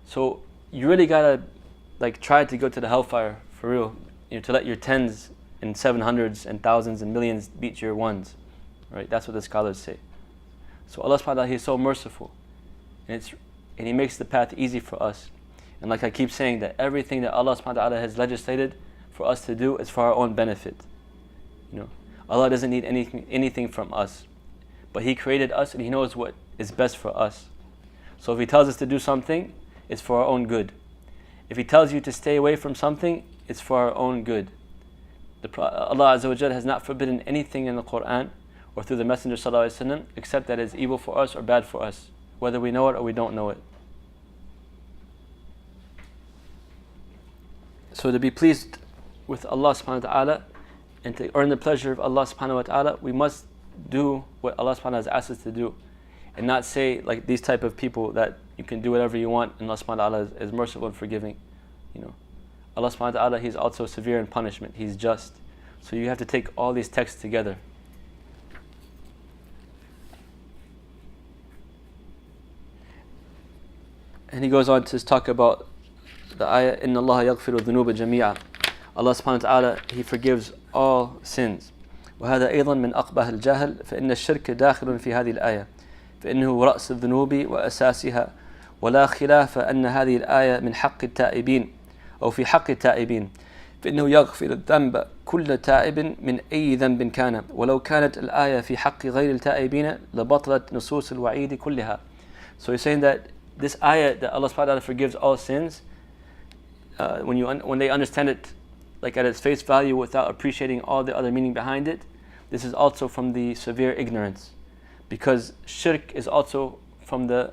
So you really gotta try to go to the hellfire for real, to let your tens and 700s and thousands and millions beat your ones, right? That's what the scholars say. So Allah subhanahu wa ta'ala, He's so merciful, and He makes the path easy for us. And like I keep saying, that everything that Allah subhanahu wa ta'ala has legislated for us to do is for our own benefit. Allah doesn't need anything from us, but He created us and He knows what is best for us. So if He tells us to do something, it's for our own good. If He tells you to stay away from something, it's for our own good. Allah Azza wa Jal has not forbidden anything in the Quran or through the Messenger Sallallahu Alaihi Wasallam except that it's evil for us or bad for us, whether we know it or we don't know it. So to be pleased with Allah subhanahu wa ta'ala and to earn the pleasure of Allah subhanahu wa ta'ala, we must do what Allah subhanahu wa ta'ala has asked us to do, and not say like these type of people that you can do whatever you want and Allah subhanahu wa ta'ala is merciful and forgiving. Allah subhanahu wa ta'ala, He's also severe in punishment, He's just. So you have to take all these texts together. And he goes on to talk about the ayah, إِنَّ اللَّهَ يَغْفِرُ الذُّنُوبَ جَمِيعًا. Allah subhanahu wa ta'ala, He forgives all sins. وهذا أيضا من أقبح الجهل فإن الشرك داخل في هذه الآية فإنه رأس الذنوب وأساسها ولا خلاف أن هذه الآية من حق التائبين أو في حق التائبين فإنه يغفر الذنب كل تائب من أي ذنب كان ولو كانت الآية في حق غير التائبين لبطلت نصوص الوعيد كلها. So he's saying that this ayah that Allah subhanahu wa ta'ala forgives all sins, when they understand it like at its face value without appreciating all the other meaning behind it, this is also from the severe ignorance, because shirk is also from the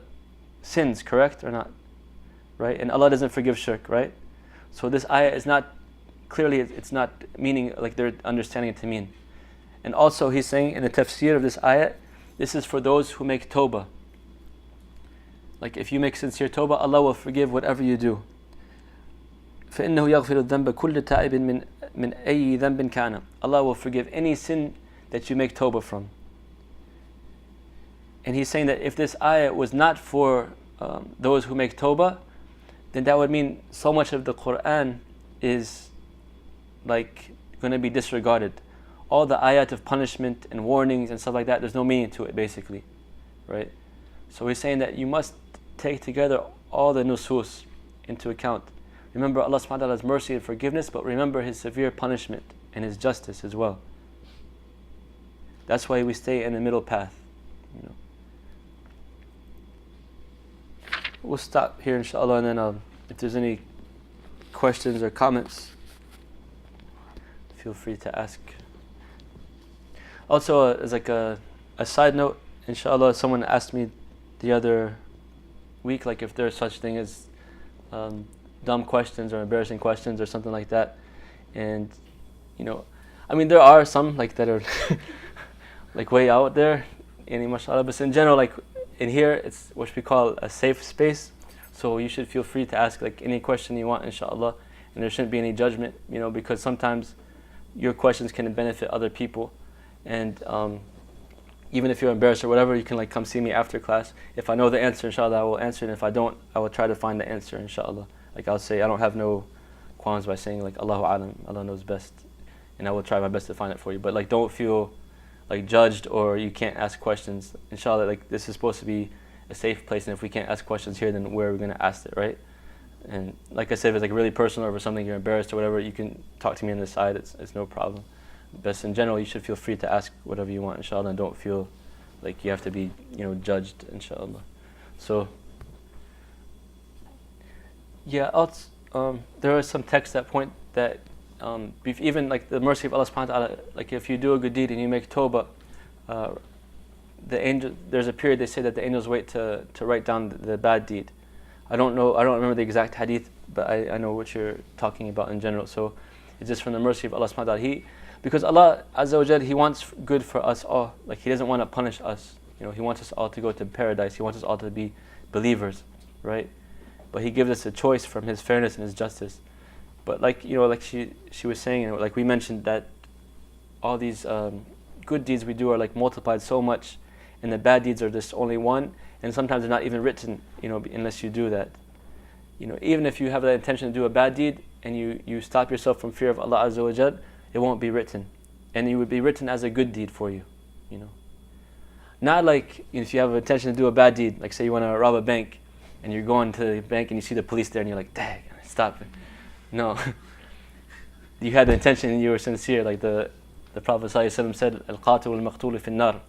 sins, correct or not? Right? And Allah doesn't forgive shirk, right? So this ayah is not clearly, it's not meaning like they're understanding it to mean. And also he's saying in the tafsir of this ayah, this is for those who make tawbah. Like if you make sincere tawbah, Allah will forgive whatever you do. فإنه يغفر الذنب كل تائب من أي ذنب كان. Allah will forgive any sin that you make tawbah from. And he's saying that if this ayah was not for those who make tawbah, then that would mean so much of the Quran is like going to be disregarded. All the ayat of punishment and warnings and stuff like that, there's no meaning to it basically, right? So he's saying that you must take together all the nusus into account. Remember Allah subhanahu wa ta'ala's mercy and forgiveness, but remember His severe punishment and His justice as well. That's why we stay in the middle path. We'll stop here inshallah, and then if there's any questions or comments, feel free to ask. Also, as like a side note, inshallah, someone asked me the other week, like if there's such thing as dumb questions or embarrassing questions or something like that. And I mean, there are some like that are like way out there, mashallah, but in general, like in here, it's what we call a safe space. So you should feel free to ask like any question you want, inshallah, and there shouldn't be any judgment, because sometimes your questions can benefit other people. And even if you're embarrassed or whatever, you can like come see me after class. If I know the answer, inshallah, I will answer, and if I don't, I will try to find the answer, inshallah. Like I'll say, I don't have no qualms by saying like Allahu Alam, Allah knows best, and I will try my best to find it for you. But like don't feel like judged or you can't ask questions. Inshallah, like this is supposed to be a safe place, and if we can't ask questions here, then where are we going to ask it, right? And like I said, if it's like really personal or if it's something you're embarrassed or whatever, you can talk to me on the side. It's no problem. But in general, you should feel free to ask whatever you want, inshallah, and don't feel like you have to be, judged, inshallah. So, yeah, there are some texts that point that even like the mercy of Allah subhanahu wa ta'ala, like if you do a good deed and you make tawbah, there's a period they say that the angels wait to write down the bad deed. I don't remember the exact hadith, but I know what you're talking about in general. So it's just from the mercy of Allah subhanahu wa ta'ala. Because Allah Azza wa Jal, He wants good for us all. Like He doesn't want to punish us. He wants us all to go to paradise. He wants us all to be believers, right? But He gives us a choice from His fairness and His justice. But like she was saying, like we mentioned, that all these good deeds we do are like multiplied so much, and the bad deeds are just only one, and sometimes they're not even written, unless you do that. Even if you have the intention to do a bad deed and you stop yourself from fear of Allah Azza wa Jal, it won't be written, and it would be written as a good deed for you. Not like if you have an intention to do a bad deed, like say you want to rob a bank, and you're going to the bank and you see the police there and you're like, dang, stop it. No. You had the intention and you were sincere, like the Prophet ﷺ said, Al-Qatil al-Maqtul fi nar.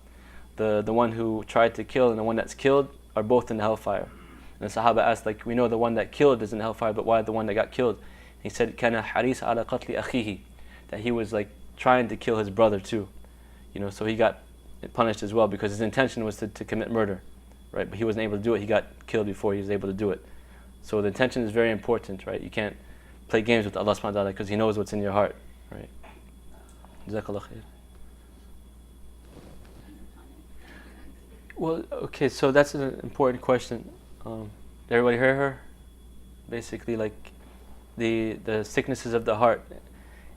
The one who tried to kill and the one that's killed are both in the hellfire. And the Sahaba asked, like, we know the one that killed is in the hellfire, but why the one that got killed? He said, Kana haris ala qatli akhihi, that he was like trying to kill his brother too. So he got punished as well because his intention was to commit murder, right? But he wasn't able to do it. He got killed before he was able to do it. So the intention is very important, right? You can't play games with Allah subhanahu wa ta'ala because He knows what's in your heart, right? Jazakallah khair. Well, okay, so that's an important question. Did everybody hear her? Basically, like the sicknesses of the heart,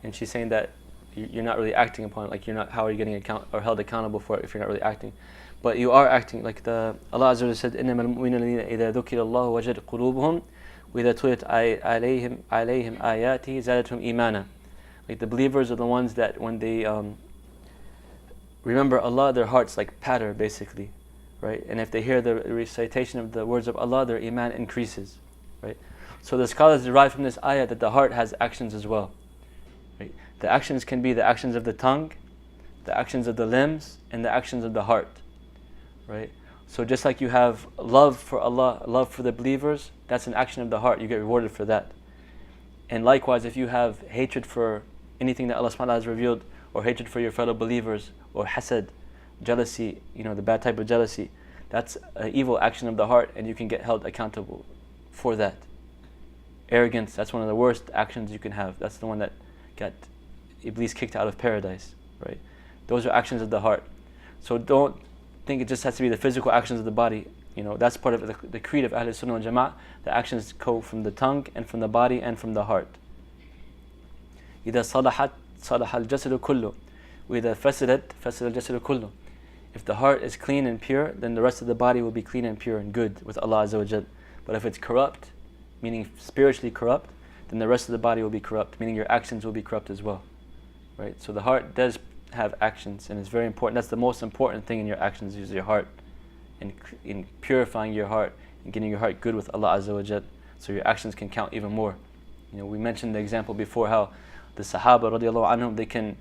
and she's saying that you're not really acting upon it. Like you're not. How are you getting held accountable for it if you're not really acting? But you are acting. Like Allah Azza wa Jalla said, إِنَّمَا الْمُؤْمِنُونَ إِذَا ذُكِرَ اللَّهُ وَجَلَتْ قُلُوبُهُم وَإِذَا تُلِيَتْ عَلَيْهِمْ آيَاتِهِ زَادَتْهُمْ إِيمَانًا. Like the believers are the ones that when they remember Allah, their hearts like patter basically, right? And if they hear the recitation of the words of Allah, their iman increases, right? So the scholars derive from this ayah that the heart has actions as well, right? The actions can be the actions of the tongue, the actions of the limbs, and the actions of the heart, right? So just like you have love for Allah, love for the believers, that's an action of the heart. You get rewarded for that. And likewise, if you have hatred for anything that Allah subhanahu wa ta'ala has revealed, or hatred for your fellow believers, or hasad, jealousy, the bad type of jealousy, that's an evil action of the heart, and you can get held accountable for that. Arrogance, that's one of the worst actions you can have. That's the one that got Iblis kicked out of paradise, right? Those are actions of the heart. So don't think it just has to be the physical actions of the body. That's part of the creed of Ahl Sunnah wal Jama'ah. The actions go from the tongue and from the body and from the heart. إِذَا صَلَحَتْ صَلَحَ الْجَسَدُ كُلُّهُ وَإِذَا فَسَدَتْ فَسَدَ الْجَسَدُ كُلُّهُ. If the heart is clean and pure, then the rest of the body will be clean and pure and good with Allah Azza wa Jal. But if it's corrupt, meaning spiritually corrupt, then the rest of the body will be corrupt, meaning your actions will be corrupt as well, right? So the heart does have actions, and it's very important. That's the most important thing in your actions is your heart, in purifying your heart and getting your heart good with Allah Azza wa Jal, so your actions can count even more. We mentioned the example before how the Sahaba radiallahu anhum, they can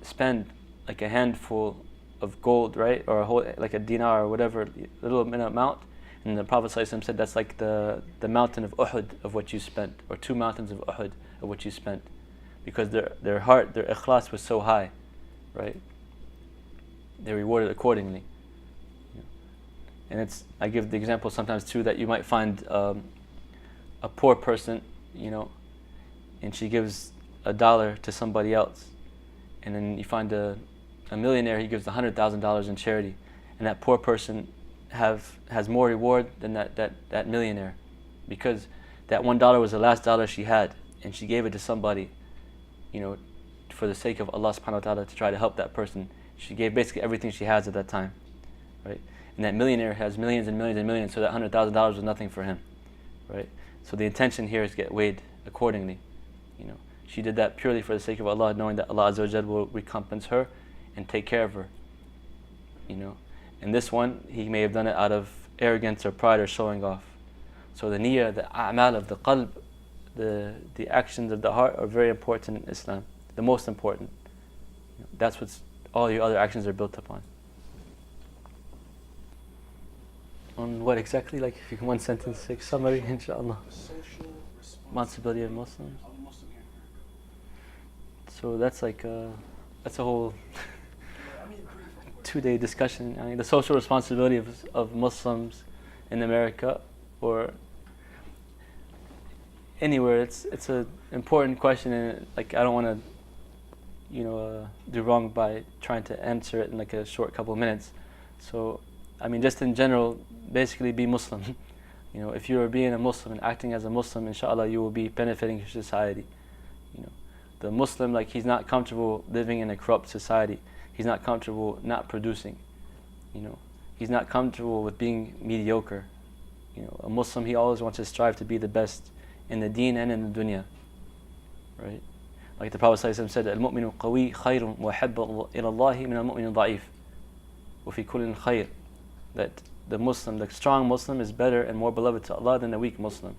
spend like a handful of gold, right, or like a dinar or whatever, little amount, and the Prophet ﷺ said that's like the mountain of Uhud of what you spent, or 2 mountains of Uhud of what you spent, because their heart, their ikhlas was so high, right? They're rewarded accordingly. And I give the example sometimes too that you might find a poor person, and she gives $1 to somebody else, and then you find a millionaire, he gives $100,000 in charity, and that poor person has more reward than that millionaire, because that $1 was the last dollar she had, and she gave it to somebody, for the sake of Allah subhanahu wa ta'ala, to try to help that person. She gave basically everything she has at that time, right? And that millionaire has millions and millions and millions, so that $100,000 was nothing for him, right? So the intention here is get weighed accordingly. She did that purely for the sake of Allah, knowing that Allah Azza wa Jal will recompense her and take care of her. And this one, he may have done it out of arrogance or pride or showing off. So the niyyah, the a'mal of the qalb, the actions of the heart are very important in Islam. The most important. That's what all your other actions are built upon. On what exactly? Like if you can one sentence, like summary, inshallah. The social Responsibility of Muslims. of a Muslim here in America. So that's like that's a whole Yeah, I mean, brief, of course. 2-day discussion. I mean, the social responsibility of Muslims in America or anywhere. It's an important question, and like I don't want to, do wrong by trying to answer it in like a short couple of minutes. So, I mean, just in general, basically be Muslim. If you are being a Muslim and acting as a Muslim, inshallah, you will be benefiting your society. The Muslim, like he's not comfortable living in a corrupt society. He's not comfortable not producing. He's not comfortable with being mediocre. A Muslim, he always wants to strive to be the best in the deen and in the dunya. Right? Like the Prophet ﷺ said, "Al-mu'minu qawi khayrun wa habba ila Allahi min al-mu'min al-da'if. Wa fi kullin khayr." That the Muslim, the strong Muslim, is better and more beloved to Allah than the weak Muslim.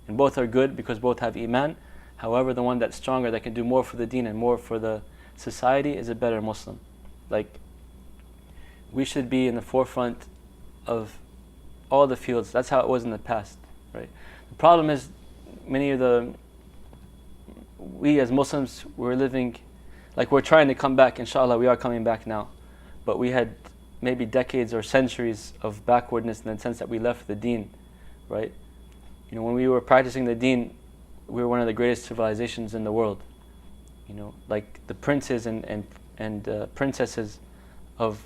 And both are good because both have iman. However, the one that's stronger, that can do more for the deen and more for the society, is a better Muslim. Like, we should be in the forefront of all the fields. That's how it was in the past, right? The problem is, we as Muslims, we're living, like we're trying to come back, inshallah, we are coming back now. But we had maybe decades or centuries of backwardness in the sense that we left the deen, right? When we were practicing the deen, we were one of the greatest civilizations in the world. Like the princes and princesses of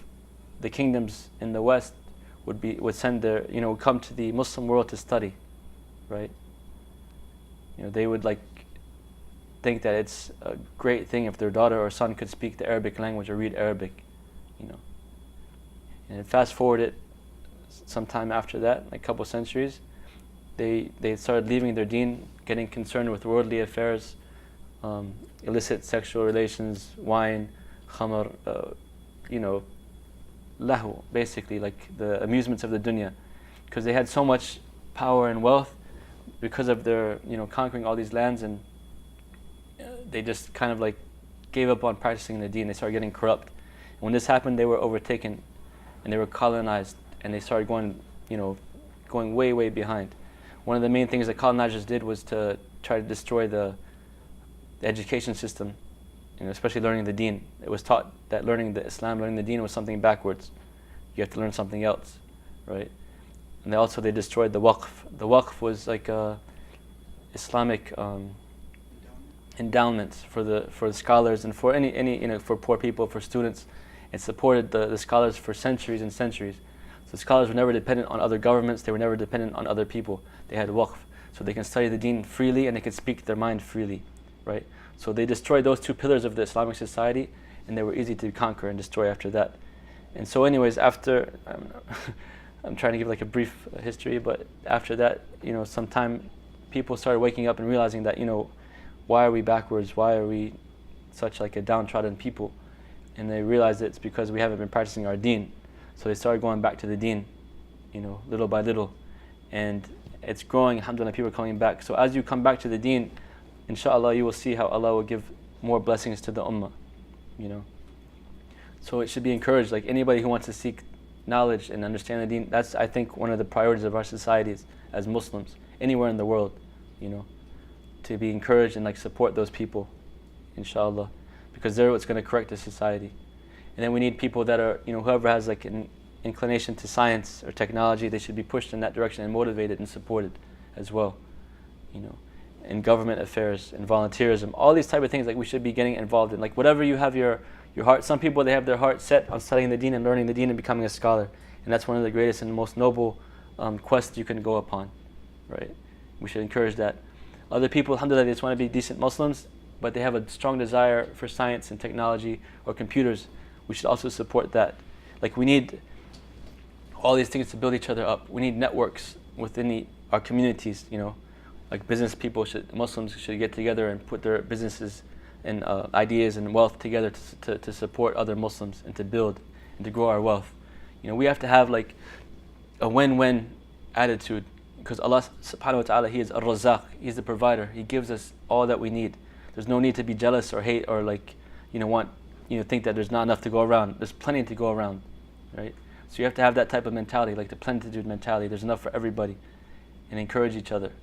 the kingdoms in the West would send their, come to the Muslim world to study, right? They would like think that it's a great thing if their daughter or son could speak the Arabic language or read Arabic, And fast forward it, sometime after that, like a couple centuries, they started leaving their deen, getting concerned with worldly affairs, illicit sexual relations, wine, khamr, lahu, basically, like the amusements of the dunya. Because they had so much power and wealth because of their, conquering all these lands, and they just kind of like gave up on practicing the deen. They started getting corrupt. And when this happened, they were overtaken and they were colonized, and they started going way, way behind. One of the main things that colonizers did was to try to destroy the education system, especially learning the deen. It was taught that learning the deen was something backwards. You have to learn something else, right? And they destroyed the waqf. The waqf was like a Islamic endowments for the scholars and for any for poor people, for students. It supported the scholars for centuries and centuries. So scholars were never dependent on other governments. They were never dependent on other people. They had waqf, so they can study the deen freely and they could speak their mind freely, right? So they destroyed those two pillars of the Islamic society, and they were easy to conquer and destroy after that. And so anyways, after, I'm trying to give like a brief history, but after that, sometime people started waking up and realizing that, why are we backwards? Why are we such like a downtrodden people? And they realized it's because we haven't been practicing our deen. So they started going back to the deen, little by little. And it's growing, alhamdulillah, people are coming back. So as you come back to the deen, inshallah, you will see how Allah will give more blessings to the ummah, So it should be encouraged, like anybody who wants to seek knowledge and understand the deen, that's, I think, one of the priorities of our societies as Muslims, anywhere in the world, to be encouraged and like support those people, inshallah, because they're what's going to correct the society. And then we need people that are, whoever has like an inclination to science or technology, they should be pushed in that direction and motivated and supported as well, in government affairs and volunteerism, all these type of things, like we should be getting involved in. Like whatever you have your heart, some people, they have their heart set on studying the deen and learning the deen and becoming a scholar. And that's one of the greatest and most noble quests you can go upon, right? We should encourage that. Other people, alhamdulillah, they just want to be decent Muslims, but they have a strong desire for science and technology or computers. We should also support that. Like we need all these things to build each other up. We need networks within our communities, like business people Muslims should get together and put their businesses and ideas and wealth together to support other Muslims and to build and to grow our wealth. We have to have like a win-win attitude because Allah subhanahu wa ta'ala, He is Ar-Razzaq, He's the provider. He gives us all that we need. There's no need to be jealous or hate or think that there's not enough to go around. There's plenty to go around, right? So you have to have that type of mentality, like the plenitude mentality. There's enough for everybody, and encourage each other,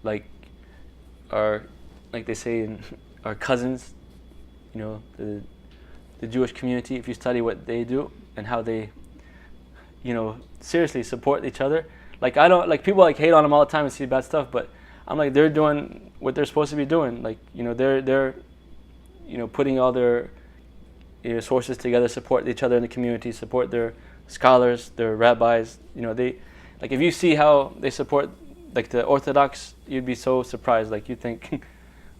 like they say in our cousins, the Jewish community. If you study what they do and how they, seriously support each other. Like I don't like people hate on them all the time and see bad stuff, but I'm like they're doing what they're supposed to be doing. Like they're putting all their sources together, support each other in the community, support their scholars, their rabbis. They if you see how they support the Orthodox, you'd be so surprised. Like you think,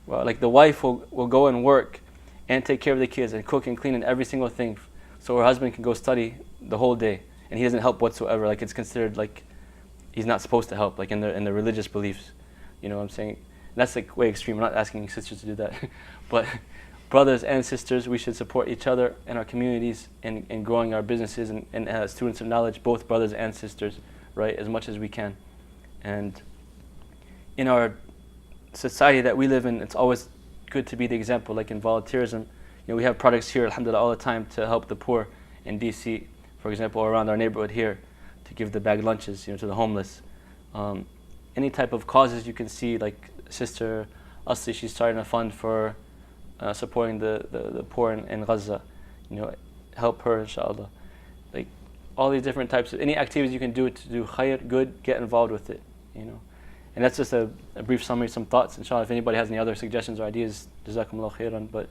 well, the wife will go and work and take care of the kids and cook and clean and every single thing, so her husband can go study the whole day and he doesn't help whatsoever. It's considered he's not supposed to help, in the religious beliefs. You know what I'm saying? That's way extreme. I'm not asking sisters to do that. But brothers and sisters, we should support each other in our communities and growing our businesses and students of knowledge, both brothers and sisters, right, as much as we can. And in our society that we live in, it's always good to be the example, like in volunteerism. We have projects here, alhamdulillah, all the time to help the poor in DC, for example, or around our neighborhood here, to give the bag lunches, to the homeless. Any type of causes you can see, like Sister Asli, she's starting a fund for supporting the poor in Gaza. Help her, inshallah. All these different types of, any activities you can do to do khair, good, get involved with it, And that's just a brief summary, some thoughts. Inshallah, if anybody has any other suggestions or ideas, jazakumullah khairan. But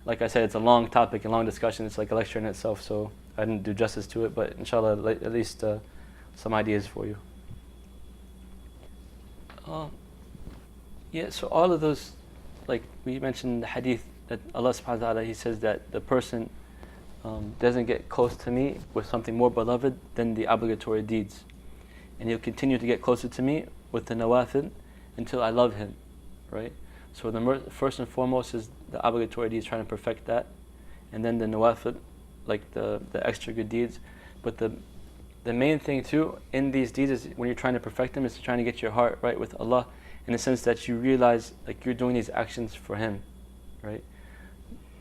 like I said, it's a long topic and long discussion. It's like a lecture in itself, so I didn't do justice to it. But inshallah, at least some ideas for you. So all of those, like we mentioned the hadith, that Allah subhanahu wa ta'ala, He says that the person doesn't get close to me with something more beloved than the obligatory deeds. And He'll continue to get closer to me with the nawafil until I love Him, right? So the first and foremost is the obligatory deeds, trying to perfect that. And then the nawafil, like the extra good deeds. But the main thing too in these deeds is when you're trying to perfect them is trying to get your heart right with Allah, in the sense that you realize you're doing these actions for Him, right?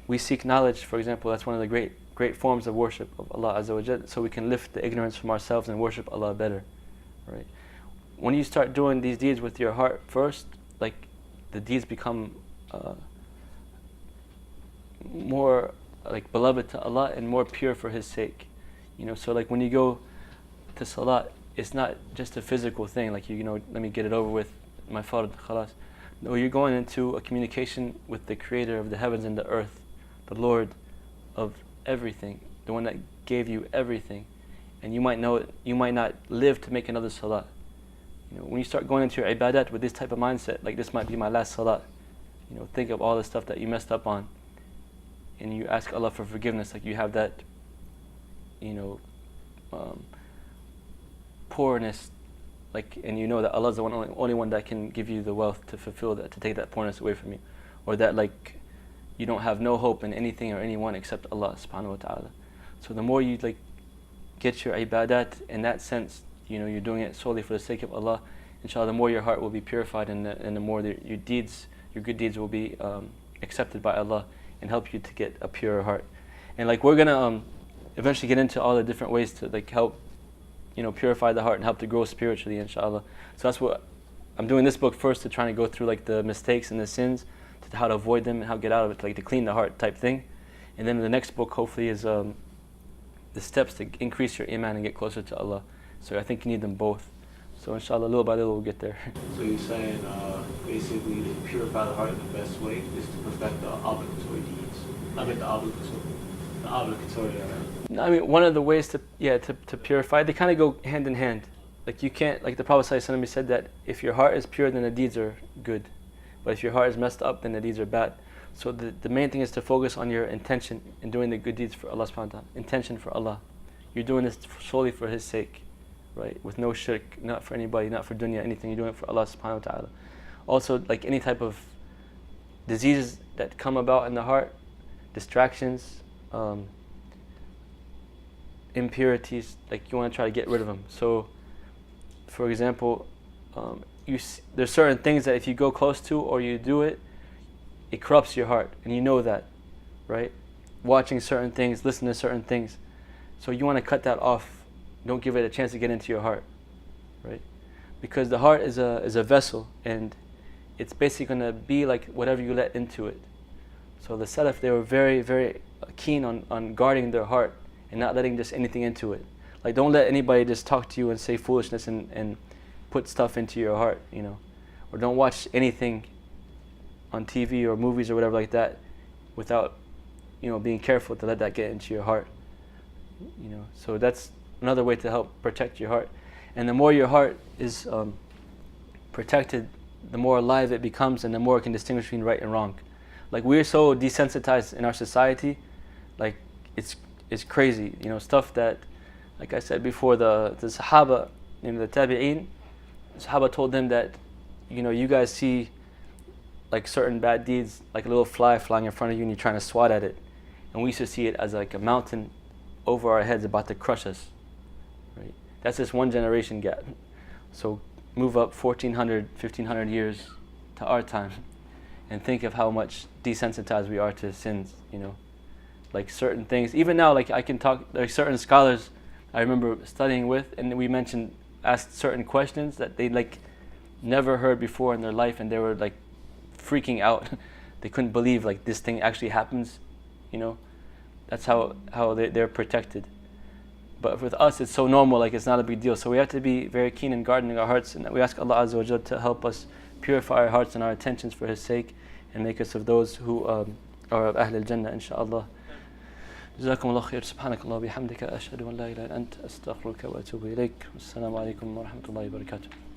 We seek knowledge, for example. That's one of the great forms of worship of Allah Azza wa Jal, so we can lift the ignorance from ourselves and worship Allah better, right? When you start doing these deeds with your heart first, the deeds become more beloved to Allah and more pure for His sake. So when you go to salat, it's not just a physical thing, let me get it over with, my fard, khalas. No, you're going into a communication with the Creator of the heavens and the earth, the Lord of everything, the one that gave you everything. And you might not live to make another salat. When you start going into your ibadat with this type of mindset, this might be my last salat, think of all the stuff that you messed up on, and you ask Allah for forgiveness, you have that, poorness, and that Allah's the only one that can give you the wealth to fulfill that, to take that poorness away from you, or that you don't have no hope in anything or anyone except Allah subhanahu wa ta'ala. So the more you get your ibadat in that sense, you're doing it solely for the sake of Allah, inshallah, the more your heart will be purified, and the more your good deeds will be accepted by Allah and help you to get a purer heart. And we're gonna eventually get into all the different ways to help purify the heart and help to grow spiritually, inshallah. So that's what I'm doing this book first, to try to go through the mistakes and the sins, to how to avoid them and how to get out of it, to clean the heart type thing. And then the next book hopefully is the steps to increase your iman and get closer to Allah. So I think you need them both. So inshallah, little by little we'll get there. So you're saying basically to purify the heart, the best way is to perfect the obligatory deeds. The obligatory. I mean, one of the ways to purify, they kind of go hand in hand. You can't, the Prophet ﷺ said that if your heart is pure, then the deeds are good. But if your heart is messed up, then the deeds are bad. So the main thing is to focus on your intention in doing the good deeds for Allah subhanahu wa ta'ala. Intention for Allah. You're doing this solely for His sake, right? With no shirk, not for anybody, not for dunya, anything. You're doing it for Allah subhanahu wa ta'ala. Also, any type of diseases that come about in the heart, distractions, impurities, you want to try to get rid of them. So for example, there's certain things that if you go close to or you do it, it corrupts your heart, and you know that, right? Watching certain things, listening to certain things. So you want to cut that off. Don't give it a chance to get into your heart, right? Because the heart is a vessel, and it's basically going to be like whatever you let into it. So the Salaf, they were very, very keen on guarding their heart and not letting just anything into it. Like, don't let anybody just talk to you and say foolishness and put stuff into your heart, you know. Or don't watch anything on TV or movies or whatever like that without, you know, being careful to let that get into your heart, you know. So that's another way to help protect your heart. And the more your heart is protected, the more alive it becomes, and the more it can distinguish between right and wrong. Like, we're so desensitized in our society, like it's crazy, you know, stuff that, like I said before, the Sahaba, you know, the Tabi'een, Sahaba told them that, you know, you guys see like certain bad deeds, like a little fly flying in front of you and you're trying to swat at it. And we used to see it as like a mountain over our heads about to crush us, right? That's just one generation gap. So move up 1400, 1500 years to our time and think of how much desensitized we are to sins, you know. Like certain things, even now, like I can talk, like certain scholars I remember studying with, and we asked certain questions that they like never heard before in their life, and they were like freaking out. They couldn't believe like this thing actually happens, you know. That's how they're protected. But with us, it's so normal, like it's not a big deal. So we have to be very keen in guarding our hearts, and we ask Allah Azza wa Jalla to help us purify our hearts and our intentions for His sake, and make us of those who are of Ahl al-Jannah, inshaAllah. جزاكم الله خير. سبحانك الله وبحمدك أشهد أن لا إله إلا أنت أستغفرك وأتوب إليك. والسلام عليكم ورحمة الله وبركاته.